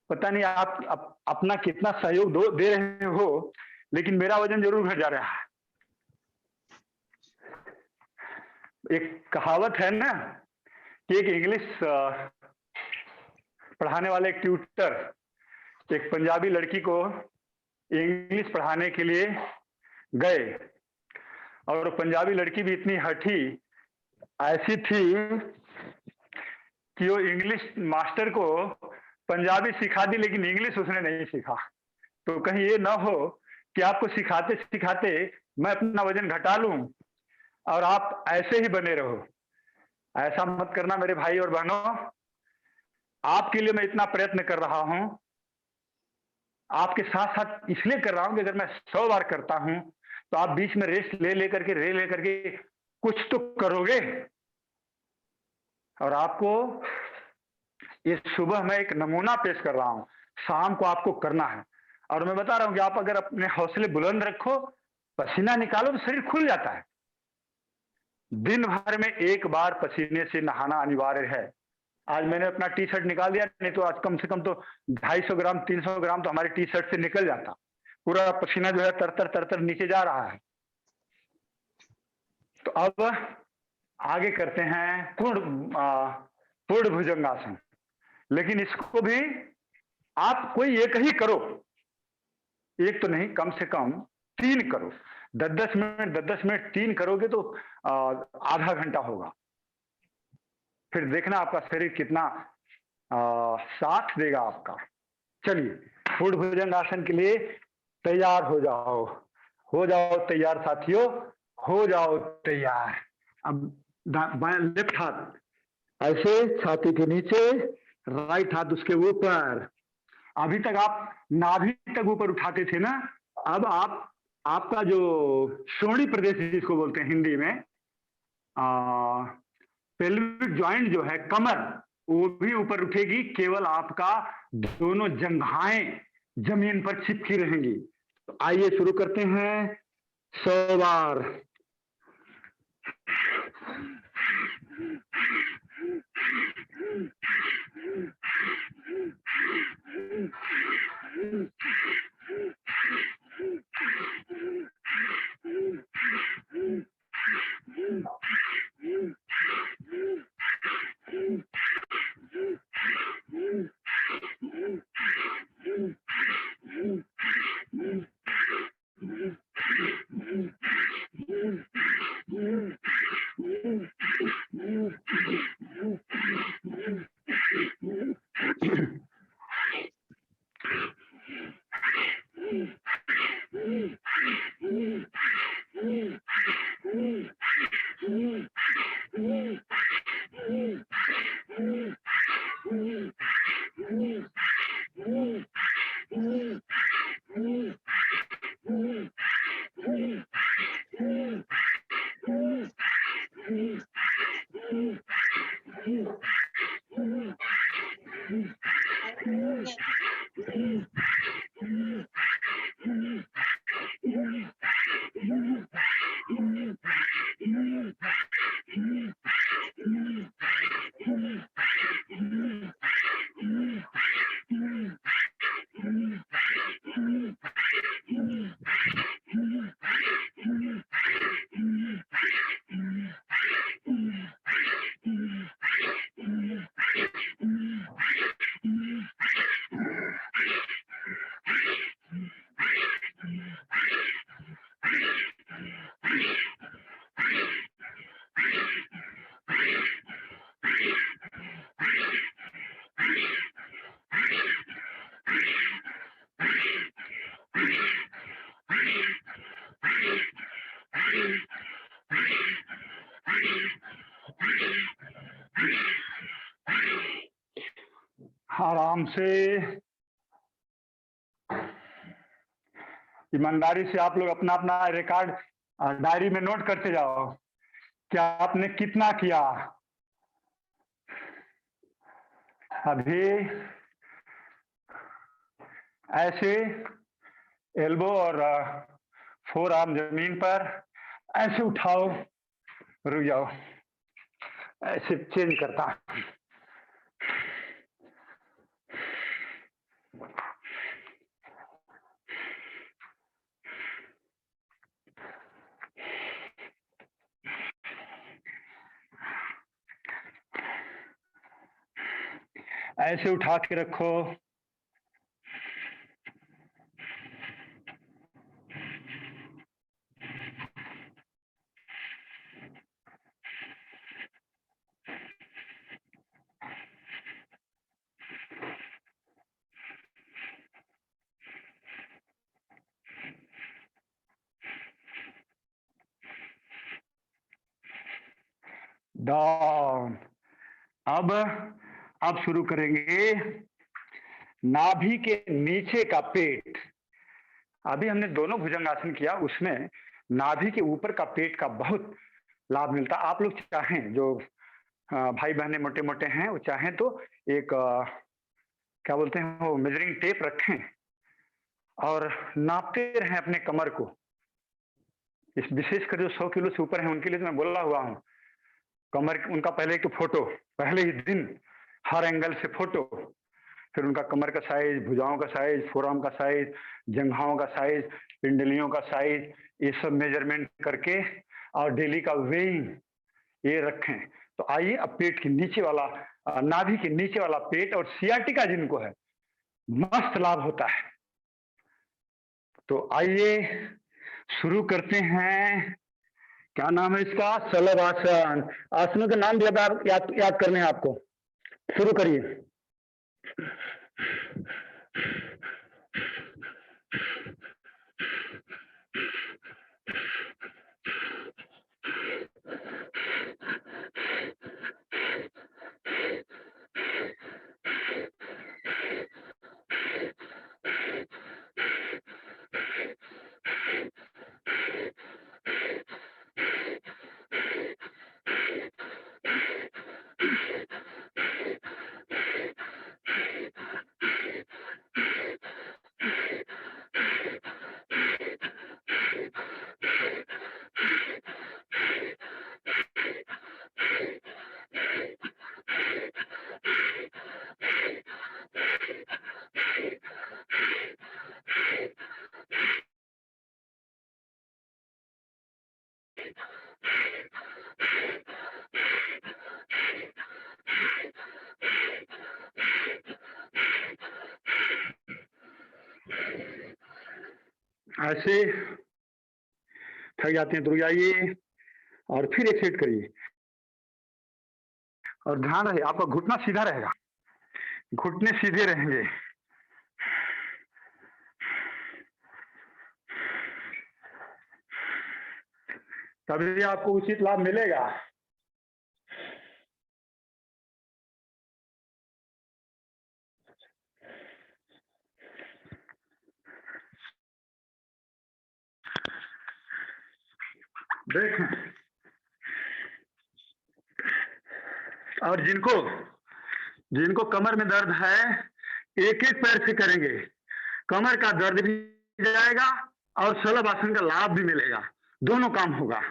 पता नहीं आप अपना कितना सहयोग दे रहे हो, लेकिन मेरा वजन जरूर घट जा रहा है। एक कहावत है ना कि एक इंग्लिश पढ़ाने वाले एक ट्यूटर एक पंजाबी लड़की को इंग्लिश पढ़ाने के लिए गए, और पंजाबी लड़की भी इतनी हठी ऐसी थी कि वो इंग्लिश मास्टर को पंजाबी सिखा दी, लेकिन इंग्लिश उसने नहीं सीखा। तो कहीं ये ना हो कि आपको सिखाते सिखाते मैं अपना वजन घटा लूं और आप ऐसे ही बने रहो। ऐसा मत करना मेरे भाई और बहनों। आपके लिए मैं इतना प्रयत्न कर रहा हूं, आपके साथ साथ इसलिए कर रहा हूं कि अगर मैं 100 बार करता हूं तो आप बीच में रेस्ट ले लेकर के कुछ तो करोगे। और आपको ये सुबह मैं एक नमूना पेश कर रहा हूं, शाम को आपको करना है। और मैं बता रहा हूं कि आप अगर अपने हौसले बुलंद रखो, पसीना निकालो तो शरीर खुल जाता है। दिन भर में एक बार पसीने से नहाना अनिवार्य है। आज मैंने अपना टी शर्ट निकाल दिया, नहीं तो आज कम से कम तो 250 ग्राम 300 ग्राम तो हमारी टी शर्ट से निकल जाता। पूरा पसीना जो है तर नीचे जा रहा है। तो अब आगे करते हैं पूर्ण भुजंगासन। लेकिन इसको भी आप कोई एक ही करो, एक तो नहीं, कम से कम 3 करो। 10-10 मिनट 3 करोगे तो आधा घंटा होगा। फिर देखना आपका शरीर कितना साथ देगा आपका। चलिए पूर्ण भुजंगासन के लिए तैयार हो जाओ तैयार साथियों, हो जाओ तैयार। अब लेफ्ट हाथ ऐसे छाती के नीचे, राइट हाथ उसके ऊपर। अभी तक आप नाभि तक ऊपर उठाते थे ना, अब आपका जो श्रोणी प्रदेश जिसको बोलते हैं हिंदी में, पेल्विक ज्वाइंट जो है कमर, वो भी ऊपर उठेगी। केवल आपका दोनों जंघाएं जमीन पर चिपकी रहेंगी। तो आइए शुरू करते हैं 100 बार। आराम से, ईमानदारी से आप लोग अपना अपना रिकॉर्ड डायरी में नोट करते जाओ, क्या आपने कितना किया। अभी ऐसे एल्बो और फोर आर्म जमीन पर ऐसे उठाओ, रुक जाओ, ऐसे चेंज करता। ऐसे उठा के रखो। डाउन। अब शुरू करेंगे नाभि के नीचे का पेट। अभी हमने दोनों भुजंगासन किया, उसमें नाभि के ऊपर का पेट का बहुत लाभ मिलता। आप लोग चाहें, जो भाई बहने मोटे मोटे हैं, वो चाहें तो एक क्या बोलते हैं वो मेजरिंग टेप रखें और नापते रहें अपने कमर को। इस विशेषकर जो 100 किलो से ऊपर है उनके लिए तो मैं बोला हुआ हूँ, कमर उनका पहले एक तो फोटो, पहले ही दिन हर एंगल से फोटो, फिर उनका कमर का साइज, भुजाओं का साइज, फोरआर्म का साइज, जंघाओं का साइज, पिंडलियों का साइज, ये सब मेजरमेंट करके और डेली का वेइंग ये रखें। तो आइए अब पेट के नीचे वाला, नाभि के नीचे वाला पेट और सियाटिका जिनको है, मस्त लाभ होता है। तो आइए शुरू करते हैं। क्या नाम है इसका? शलभ आसन। आसनों के नाम भी अब याद करने हैं आपको। शुरू करिए। ऐसे थक जाते हैं तो रुक जाइए और फिर एक सेट करिए। और ध्यान रहे आपका घुटना सीधा रहेगा, घुटने सीधे रहेंगे। तभी आपको उचित लाभ मिलेगा। देखें, और जिनको कमर में दर्द है, एक एक पैर से करेंगे, कमर का दर्द भी जाएगा और शलभ आसन का लाभ भी मिलेगा, दोनों काम होगा।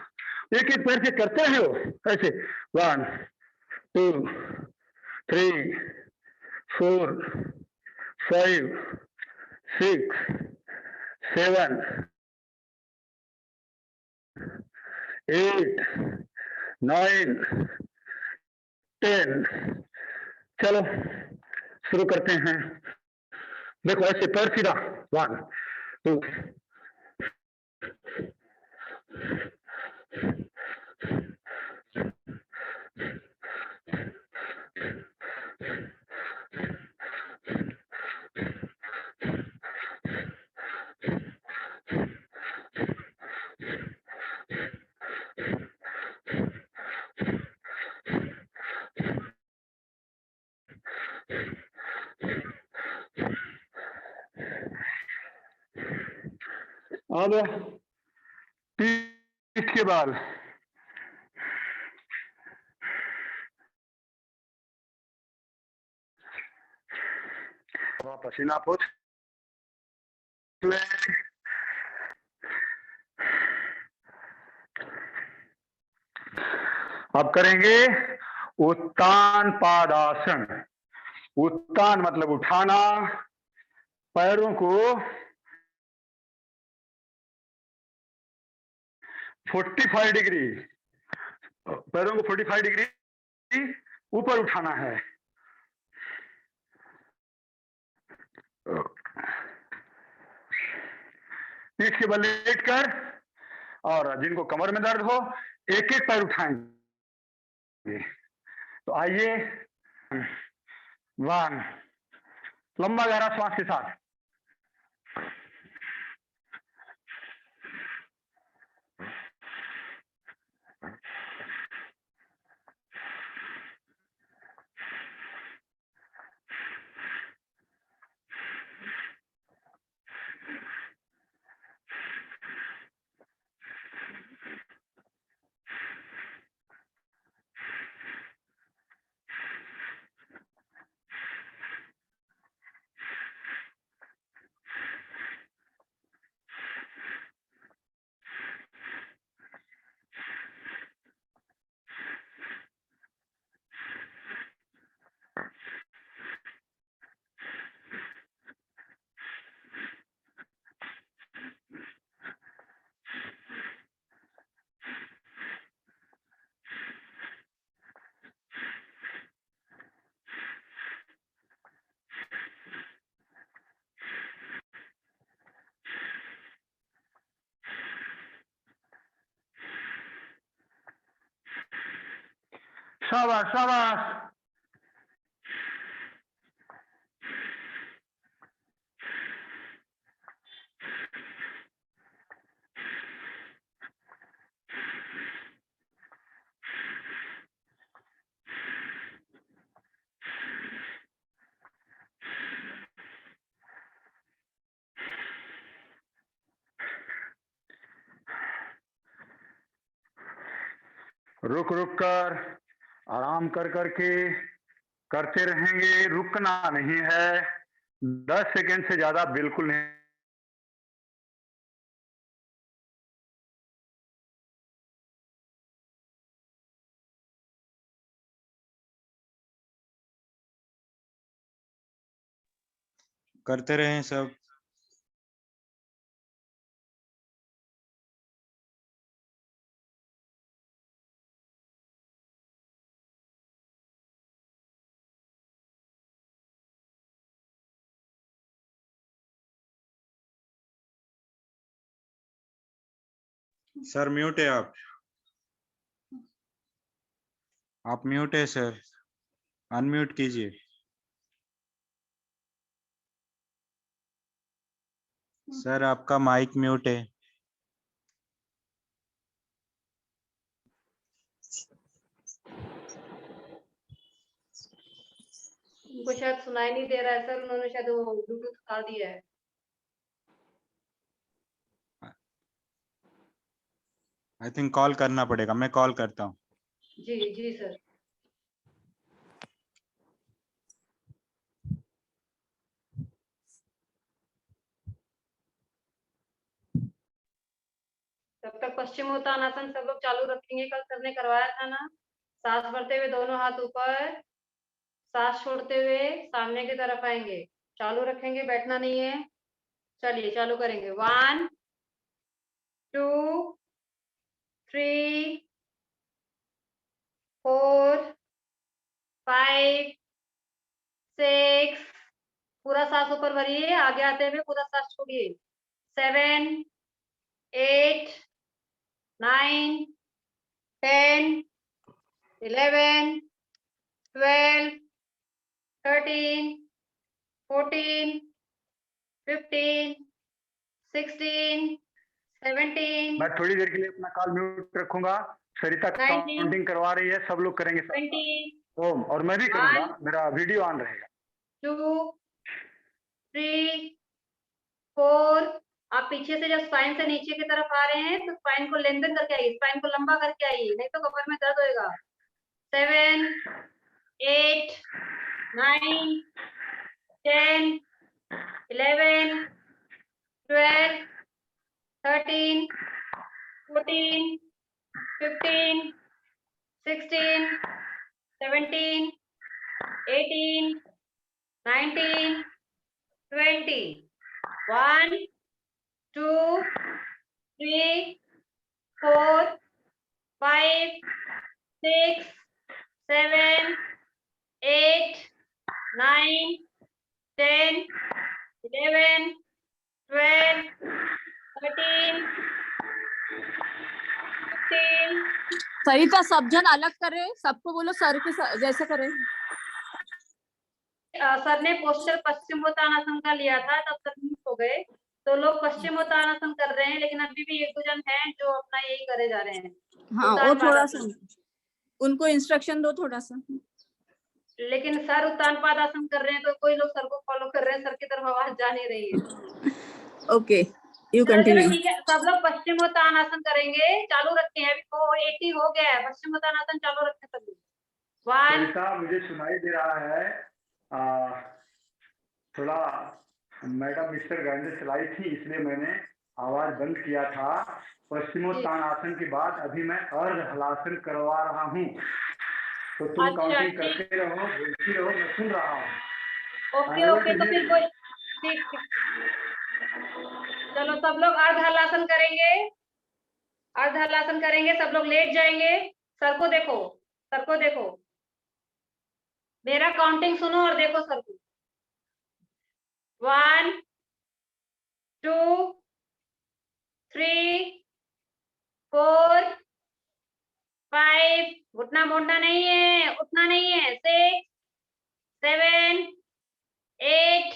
एक एक पैर से करते हैं वो ऐसे 1 2 3 4 5 6 7 8 9 10। चलो शुरू करते हैं। देखो ऐसे पैर सीधा 1 2 अब पीठ के बाद पसीना पोछ ले। अब करेंगे उत्तान पादासन। उत्तान मतलब उठाना, पैरों को 45 डिग्री, पैरों को 45 डिग्री ऊपर उठाना है। पीठ के बल लेटकर, और जिनको कमर में दर्द हो एक एक पैर उठाएंगे। तो आइए 1, लंबा गहरा श्वास के साथ। शाबाश शाबाश। रुक रुक कर, आराम कर करके करते रहेंगे, रुकना नहीं है। 10 सेकंड से ज्यादा बिल्कुल नहीं। करते रहें सब। सर म्यूट है आप म्यूट है सर, अनम्यूट कीजिए। सर आपका माइक म्यूट है। उनको शायद सुनाई नहीं दे रहा है सर, उन्होंने शायद वो ब्लूटूथ हटा दिया है। आई थिंक कॉल करना पड़ेगा, मैं कॉल करता हूँ। जी जी सर। तब तक पश्चिमोत्तानासन सब लोग चालू रखेंगे। कल सर ने करवाया था ना, सांस भरते हुए दोनों हाथ ऊपर, सांस छोड़ते हुए सामने की तरफ आएंगे, चालू रखेंगे, बैठना नहीं है। चलिए चालू करेंगे। 1 2 3 4 5 6, पूरा सांस ऊपर भरिए, आगे आते हुए पूरा सांस छोड़िए। 7 8 9 10 11 12 13 14 15 16 17 मैं थोड़ी देर के लिए अपना कॉल म्यूट रखूंगा। सरिता 19 काउंटिंग करवा रही है, सब लोग करेंगे साथ 20 साथ। ओम, और मैं भी करूंगा, मेरा वीडियो ऑन रहेगा। 2 3 4। आप पीछे से जब स्पाइन से नीचे की तरफ आ रहे हैं तो स्पाइन को लेंथन करके आइए, स्पाइन को लंबा करके आइए, नहीं तो कमर में दर्द होएगा। 7 8 9 10 11 12 13 14 15 16 17 18 19 20। 1 2 3 4 5 6 7 8 9 10 11 12 13 15। सरिता सब जन अलग करे, सबको बोलो सर के जैसे करे। सर ने पोस्टर पश्चिमोत्तानासन का लिया था, तब तक मिस हो गए, तो लोग पश्चिमोत्तानासन कर रहे हैं, लेकिन अभी भी 1-2 जन हैं जो अपना यही करे जा रहे हैं। हाँ, वो थोड़ा सा उनको इंस्ट्रक्शन दो थोड़ा सा। लेकिन सर उत्तानपादासन कर रहे हैं तो कोई लोग सर को फॉलो कर रहे हैं, सर की तरफ आवाज जा नहीं रही है। ओके, यू चलो कंटिन्यू। ठीक है, सब लोग पश्चिमोत्तानासन करेंगे। चालू रखे हैं, अभी 80 हो गया है। पश्चिमोत्तानासन चालू रखे सब लोग। 1 सरिता, मुझे सुनाई दे रहा है थोड़ा, मैडम मिस्टर गांधी चलाई थी इसलिए मैंने आवाज बंद किया था। पश्चिमोत्तानासन के बाद अभी मैं अर्ध हलासन करवा रहा हूँ, तो तुम अच्छा, काउंटिंग ठीक। करते रहो, बोलती रहो, मैं सुन रहा हूँ। ओके ओके, तो फिर कोई ठीक ठीक। चलो सब लोग अर्ध हलासन करेंगे, अर्ध हलासन करेंगे, सब लोग लेट जाएंगे। सर को देखो, सर को देखो, मेरा काउंटिंग सुनो और देखो सर को। 1 2 3 4 5, घुटना मोड़ना नहीं है, उठना नहीं है। 6 7 8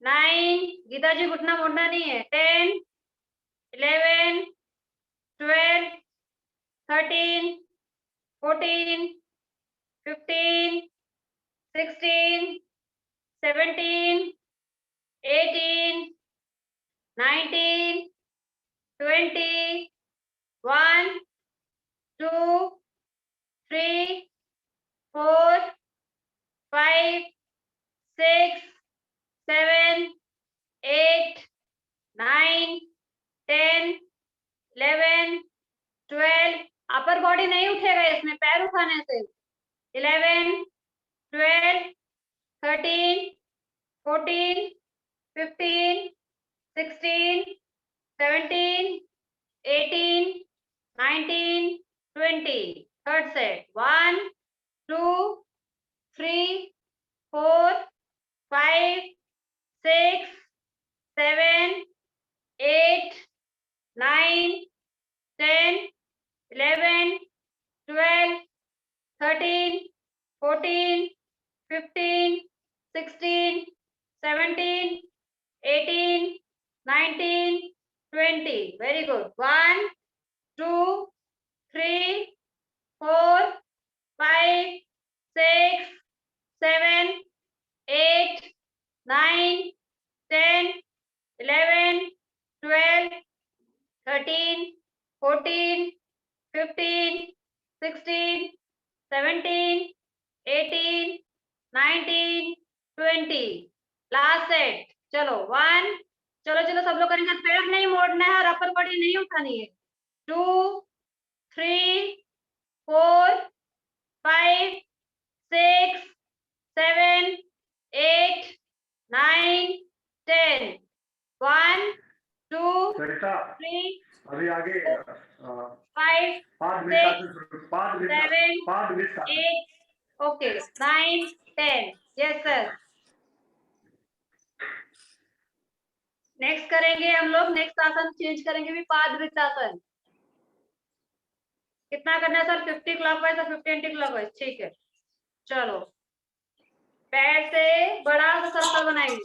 9, गीता जी घुटना मोड़ना नहीं है। 10 11 12 13 14 15 16 17 18 19 20। 1 2 3 4 5 6 7 8 9 10 11 12। अपर बॉडी नहीं उठेगा इसमें, पैर उठाने से। 11 12 13 14 15 16 17 18 19 20। Third set. 1 2 3 4 5 6 7 8 9 10 11 12 13 14 15 16 17 18 19 20। Very good. 1 2 3 4 5 6 7 8 9 10 11 12 13 14, 15, 16, 17, 18, 19, 20. Last set. चलो 1. चलो चलो सब लोग करेंगे. पैर नहीं मोड़ना है और अपर बॉडी नहीं उठानी है. 2, 3, 4, 5, 6, 7, 8, 9, 10. 1, 2, सरिता 3, अभी आगे 5, पाद 7, 8. Okay. 9, 10. Yes sir. नेक्स्ट करेंगे हम लोग. नेक्स्ट आसन चेंज करेंगे भी. पादवृत्तासन. कितना करना है सर? 50 क्लॉकवाइज और 50 एंटी क्लॉकवाइज. ठीक है. चलो पैर से बड़ा सा सर्कल बनाएंगे.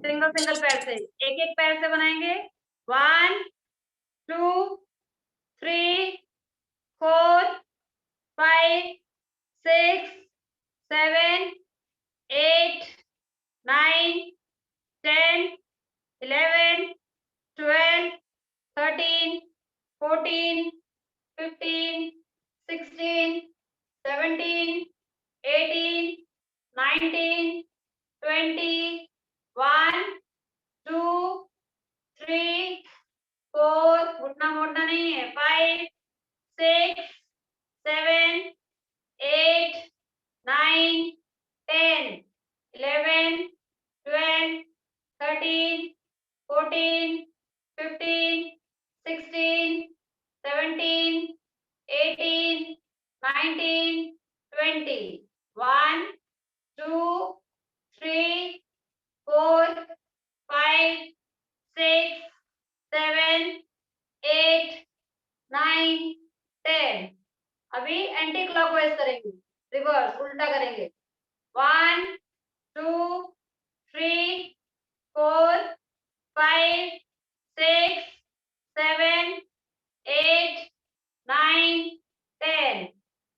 सिंगल सिंगल पैर से. एक एक पैर से बनाएंगे. 1, 2, 3, 4, 5, 6, 7, 8, 9, 10, 11, 12, 13, 14, 15, 16, 17, 18, 19, 20, 1, 2, 3, 4. घुटना मोड़ना नहीं है. 5, 6, 7, 8, 9, 10, 11, 12, 13, 14, 15, 16, 17, 18, 19, 20. 1, 2, 3, 4, 5, 6, 7, 8, 9, 10. अभी एंटी क्लॉकवाइज करेंगे. रिवर्स उल्टा करेंगे. 1, 2, 3, 4, 5, 6, 7, 8, 9, 10,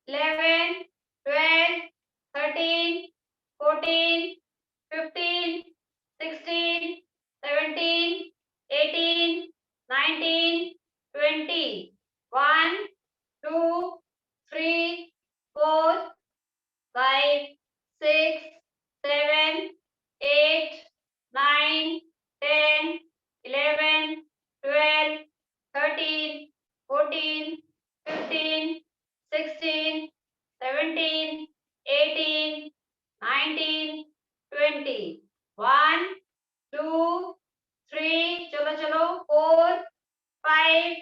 11, 12, 13, 14, 15, 16, 17, 18, 19, 20. 1, 2, 3, 4, 5, 6, 7, 8, 9, 10, 11, 12, 13, 14, 15, 16, 17, 18, 19, 20. 1, 2, 3. चलो चलो. 4, 5,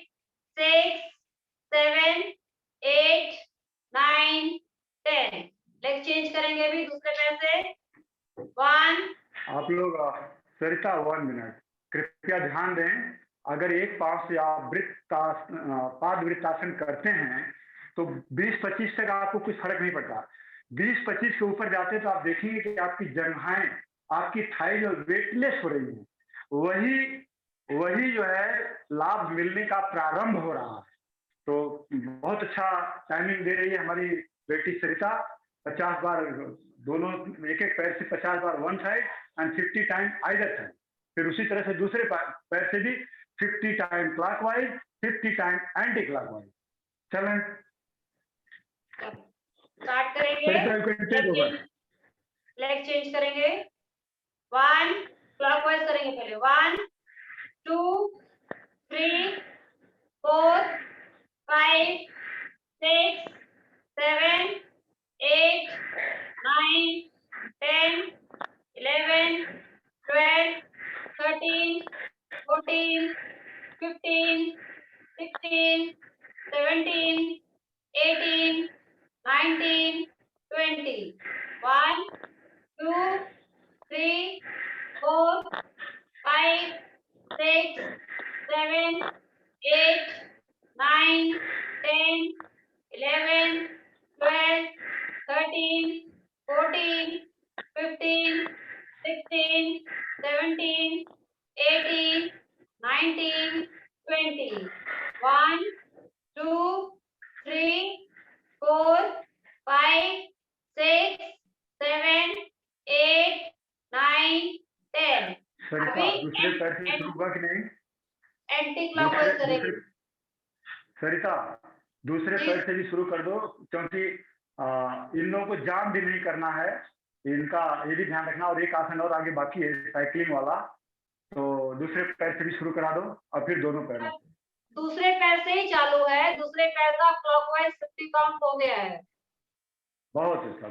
6, 7, 8, 9, 10. लेग चेंज करेंगे अभी दूसरे पैर से. 1. आप लोग सरिता 1 मिनट कृपया ध्यान दें. अगर एक पाव से आप पाद वृत्तासन करते हैं तो 20-25 तक आपको कुछ फर्क नहीं पड़ता. 20-25 के ऊपर जाते तो आप देखेंगे कि आपकी जंघाएं, आपकी थाई जो वेटलेस हो रही है. वही जो है लाभ मिलने का प्रारंभ हो रहा है. तो बहुत अच्छा टाइमिंग दे रही है हमारी बेटी सरिता. 50 बार दोनों एक एक पैर से 50 बार one side and 50 time either side. फिर उसी तरह से दूसरे पैर से भी 50 time clockwise, 50 time anti clockwise. चलें स्टार्ट करेंगे. लेग चेंज करेंगे. 1 क्लॉकवाइज करेंगे पहले. 1, 2, 3, 4, 5, 6, 7, 8, 9, 10, 11, 12, 13, 14, 15, 16, 17, 18, 19, 20. 1, 2, 3, 4, 5, 6, 7, 8, 9, 10, 11, 12, 13, 14, 15, 16, 17, 18, 19, 20. 1, 2, 3, 4, 5, 6, 7, 8, 9, 10. सरिता दूसरे पैर से शुरू हुआ कि नहीं? एंटी क्लॉकवाइज करेंगे. सरिता दूसरे जी। पैर से भी शुरू कर दो, क्योंकि इन लोगों को जाम भी नहीं करना है, इनका ये भी ध्यान रखना। और एक आसन और आगे बाकी है साइकिलिंग वाला, तो दूसरे पैर से भी शुरू करा दो और फिर दोनों पैरों से। दूसरे पैर से ही चालू है, दूसरे पैर का क्लॉकवाइज 50 काउंट हो गया है। बहुत अच्छा,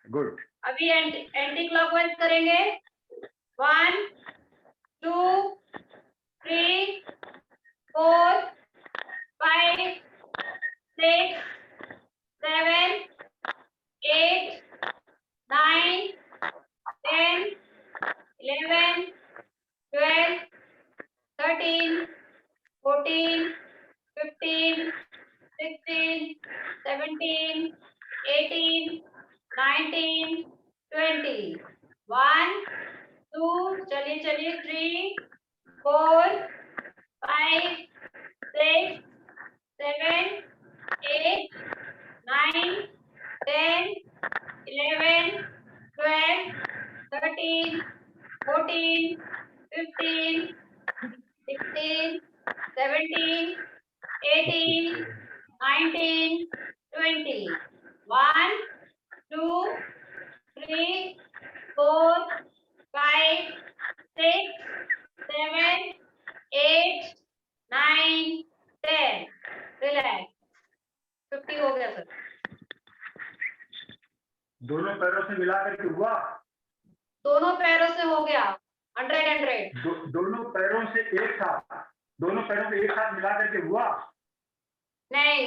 गुड। अभी एंटी क्लॉकवाइज करेंगे। 1 2 3 4 5 6 7 8 9 10 11 12 13 14 15 16 17 18 19 20 1 2 चलिए 3 4 5 6 7 8 9 10 11 12 13 14 15 16 17 18 19 20 1 2 3 4 5 6 7 8 9 10 रिलैक्स। 50 हो गया सर। दोनों पैरों से मिला करके हुआ? दोनों पैरों से हो गया 100। दोनों पैरों से एक साथ, दोनों पैरों को एक साथ मिला करके हुआ? नहीं।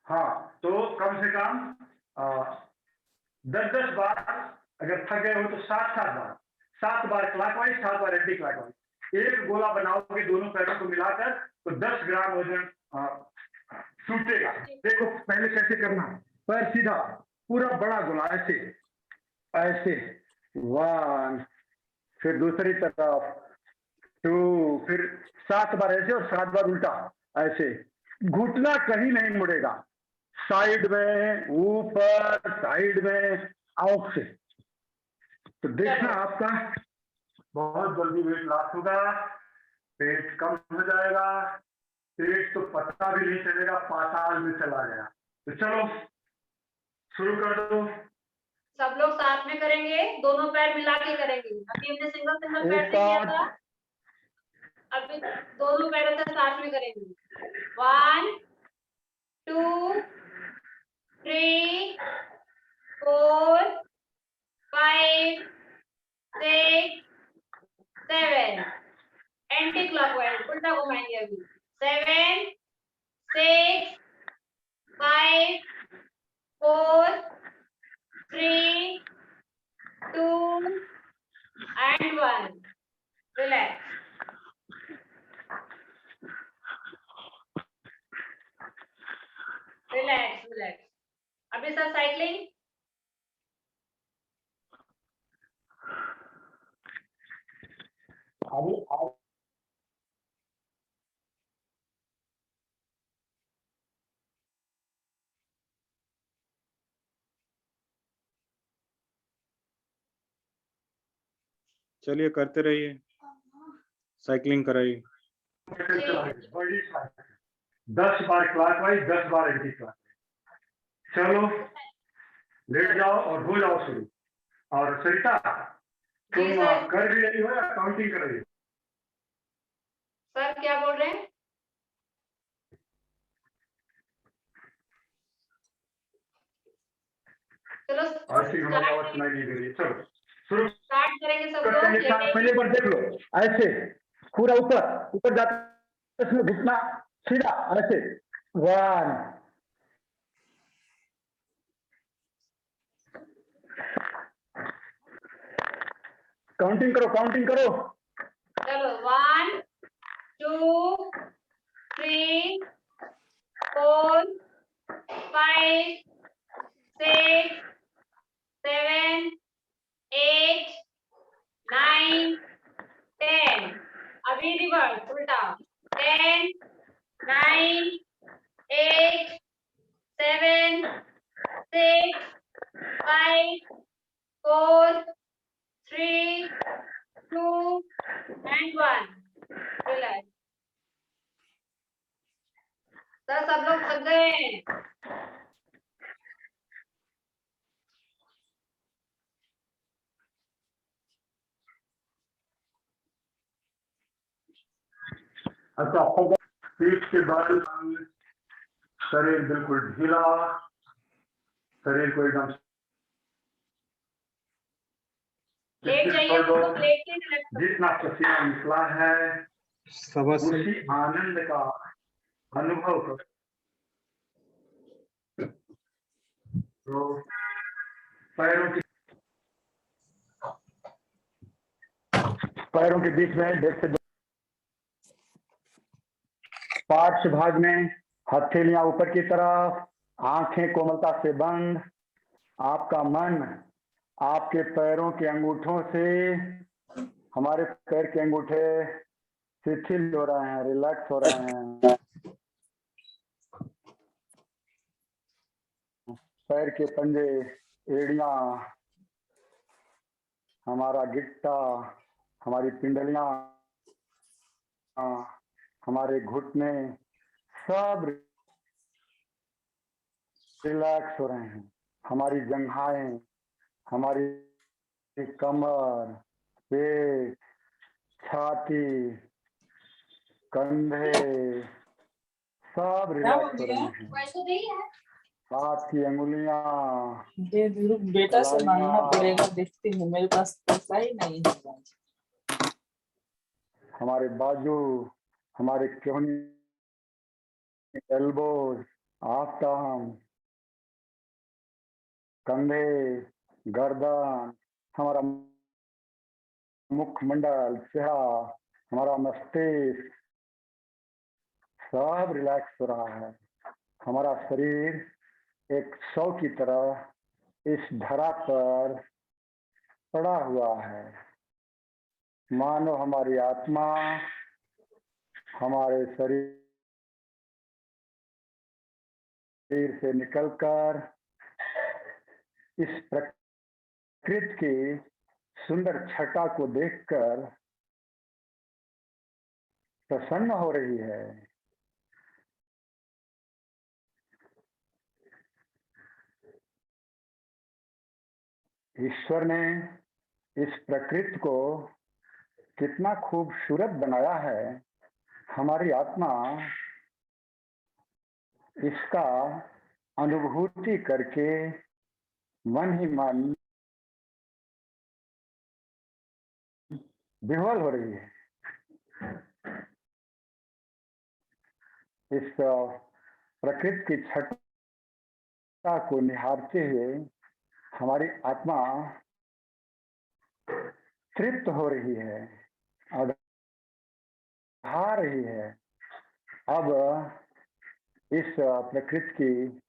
हाँ, तो कम से कम 10-10 बार, अगर थक गए हो तो 7 बार क्लॉकवाइज, 7 बार एंटी क्लॉकवाइज। एक गोला बनाओगे दोनों पैरों को मिलाकर तो 10 ग्राम वजन छूटेगा। देखो पहले कैसे करना है, पैर सीधा, पूरा बड़ा गोला ऐसे ऐसे, 1, फिर दूसरी तरफ 2, फिर 7 बार ऐसे और 7 बार उल्टा ऐसे। घुटना कहीं नहीं मुड़ेगा, साइड में, ऊपर, साइड में, आउट से। तो देखना आपका बहुत जल्दी वेट लॉस होगा, पेट कम हो जाएगा। पेट तो पता भी नहीं चलेगा, पाताल में चला गया। तो चलो शुरू कर दो। सब लोग साथ में करेंगे, दोनों पैर मिला के करेंगे। अभी हमने सिंगल पैर से किया था, अभी दोनों पैरों से साथ में करेंगे। 1 2 3 4 5 6 7 एंटी क्लॉकवाइज उल्टा घुमाएंगे। अभी 7 6 5 4 3 2 and 1 relax। रिलैक्स। अभी सर साइकिलिंग। चलिए करते रहिए, साइकिलिंग कराइए। 10 बार क्लॉकवाइज, 10 बार एंटी क्लॉकवाइज। चलो लेट जाओ और हो जाओ शुरू। और सरिता तुम कर भी रही हो या काउंटिंग कर रही हो? सर क्या बोल रहे हैं? चलो आवाज सुनाई नहीं दे रही। चलो शुरू स्टार्ट करेंगे सब लोग। पहले बार देख लो, ऐसे पूरा ऊपर जाकर इसमें घुटना सीधा ऐसे। 1 काउंटिंग करो। चलो 1 2 3 4 5 6 7 8 9 10 अभी रिवर्स उल्टा 10 9 8 7 6 5 4 3 2 and 1 relax। सर सब लोग थक गए हैं। अच्छा, पीठ के बल, शरीर बिल्कुल ढीला, शरीर को एकदम लेट जाइए, तुम लेट के रिलैक्स। जितना पसीना निकला है उसी आनंद का अनुभव करो। तो पैरों के बीच में देखते पार्श्व भाग में हथेलियां ऊपर की तरफ, आंखें कोमलता से बंद। आपका मन आपके पैरों के अंगूठों से, हमारे पैर के अंगूठे शिथिल हो रहे हैं, रिलैक्स हो रहे हैं। पैर के पंजे, एड़ियां, हमारा गिट्टा, हमारी पिंडलियां, हमारे घुटने सब रिलैक्स हो रहे हैं। हमारी जंघाएं, हमारी कमर, पेट, छाती, कंधे सब रिलैक्स हो रहे हैं। हाथ की अंगुलियां, बेटा से मांगना पड़ेगा, देखती हूँ मेरे पास पैसा ही नहीं है। हमारे बाजू, हमारे कोहनी, एल्बोज, आर्म, कंधे, गर्दन, हमारा मुखमंडल, चेहरा, हमारा मस्तिष्क सब रिलैक्स हो रहा है। हमारा शरीर एक शव की तरह इस धरा पर पड़ा हुआ है। मानो हमारी आत्मा हमारे शरीर से निकलकर इस प्रकृति की सुंदर छटा को देखकर प्रसन्न हो रही है। ईश्वर ने इस प्रकृति को कितना खूबसूरत बनाया है। हमारी आत्मा इसका अनुभूति करके मन ही मन विह्वल हो रही है। इस प्रकृति की छटा को निहारते हुए हमारी आत्मा तृप्त हो रही है, आ रही है। अब इस प्रकृति की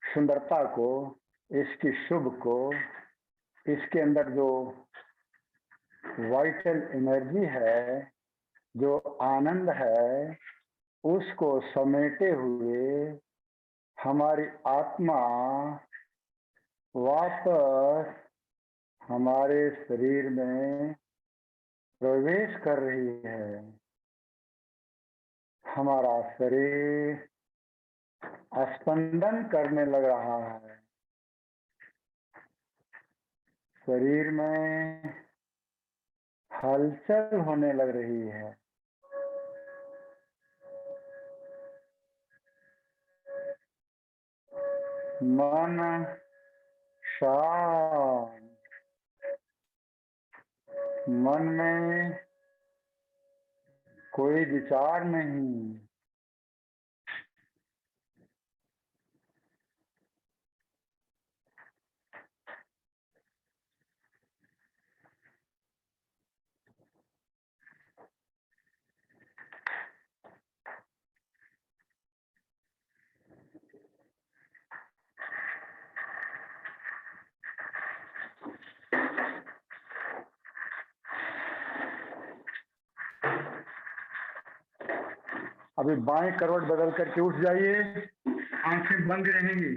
सुंदरता को, इसकी शुभ को, इसके अंदर जो वाइटल एनर्जी है, जो आनंद है, उसको समेटे हुए हमारी आत्मा वापस हमारे शरीर में प्रवेश कर रही है। हमारा शरीर स्पंदन करने लग रहा है। शरीर में हलचल होने लग रही है। मन शांत, मन में कोई विचार नहीं। अभी बाएं करवट बदल करके उठ जाइए। आंखें बंद रहेंगी।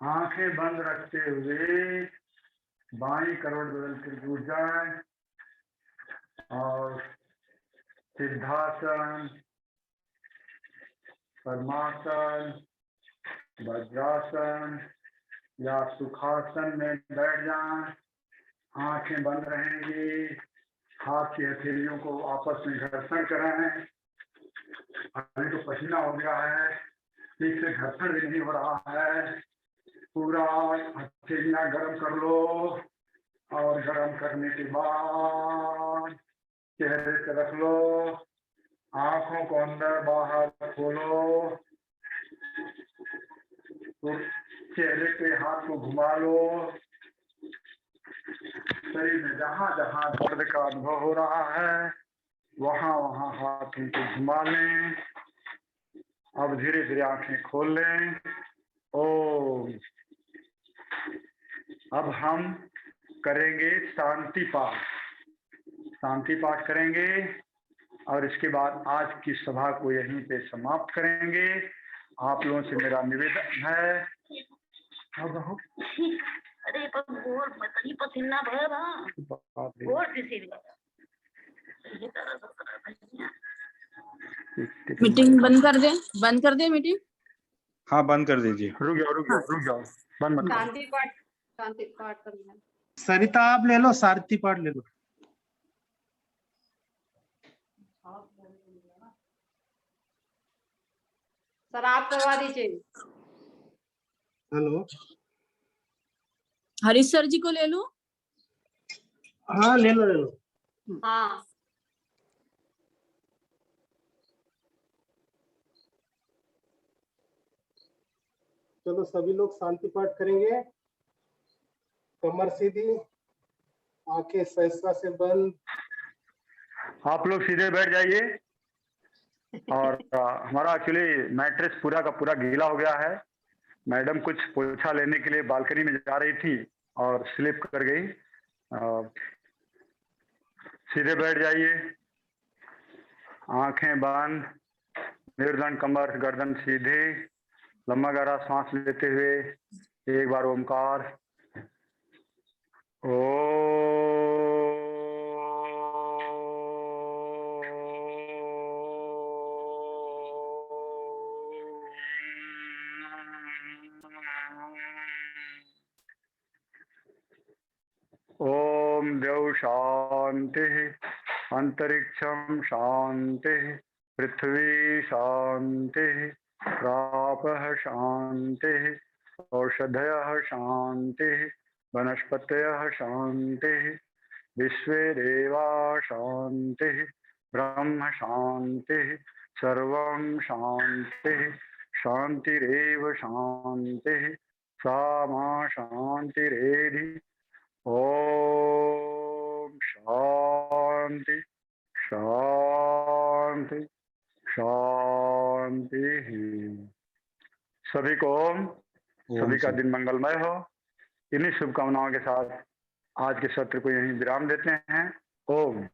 आंखें बंद रखते हुए बाएं करवट बदल करके उठ जाए और सिद्धासन पद्मासन, वज्रासन या सुखासन में बैठ जाएं। आंखें बंद रहेंगी। हाथ की हथेलियों को आपस में घर्षण करें। अभी तो पसीना हो गया है, ठीक से घर्षण भी नहीं हो रहा है। पूरा हथेलियां गर्म कर लो और गर्म करने के बाद चेहरे पे रख लो। आंखों को अंदर बाहर खोलो। तो चेहरे पे हाथ को घुमा लो। शरीर में जहां जहां दर्द का अनुभव हो रहा है वहां वहां हाथों को घुमा लें। अब धीरे धीरे आंखें खोल लें। ओम। अब हम करेंगे शांति पाठ। शांति पाठ करेंगे और इसके बाद आज की सभा को यहीं पे समाप्त करेंगे। आप लोगों से मेरा निवेदन है। अरे पर गोर मतनी पसीना भर रहा गोर किसी मीटिंग बंद कर दे मीटिंग। हाँ बंद कर दीजिए। रुक जाओ बंद मत करो। शांति पाठ करना। सरिता आप ले लो, सारथी पाठ ले लो। सर आप करवा दीजिए। हेलो, हरीश सर जी को ले लो। हाँ ले लो। हाँ चलो सभी लोग शांति पाठ करेंगे। कमर सीधी, आंखें सहसा से बंद। आप लोग सीधे बैठ जाइए। और हमारा एक्चुअली मैट्रेस पूरा का पूरा गीला हो गया है। मैडम कुछ पोछा लेने के लिए बालकनी में जा रही थी और स्लिप कर गई। सीधे बैठ जाइए। आंखें बंद, मेरुदंड कमर गर्दन सीधी। लंबा गहरा सांस लेते हुए एक बार ओमकार। ओम देव शांति, अंतरिक्षम शांति, पृथ्वी शांति, प्रापः शांति, औषधयः शांति, वनस्पतयः शांति, विश्वे देवा शांति, ब्रह्म शांति, सर्वं शांति, शांतिरेव शांति, सा मा शांतिरेधि। ओम शांति शांति शांति। सभी को सभी का दिन मंगलमय हो। इन्हीं शुभकामनाओं के साथ आज के सत्र को यहीं विराम देते हैं। ओम।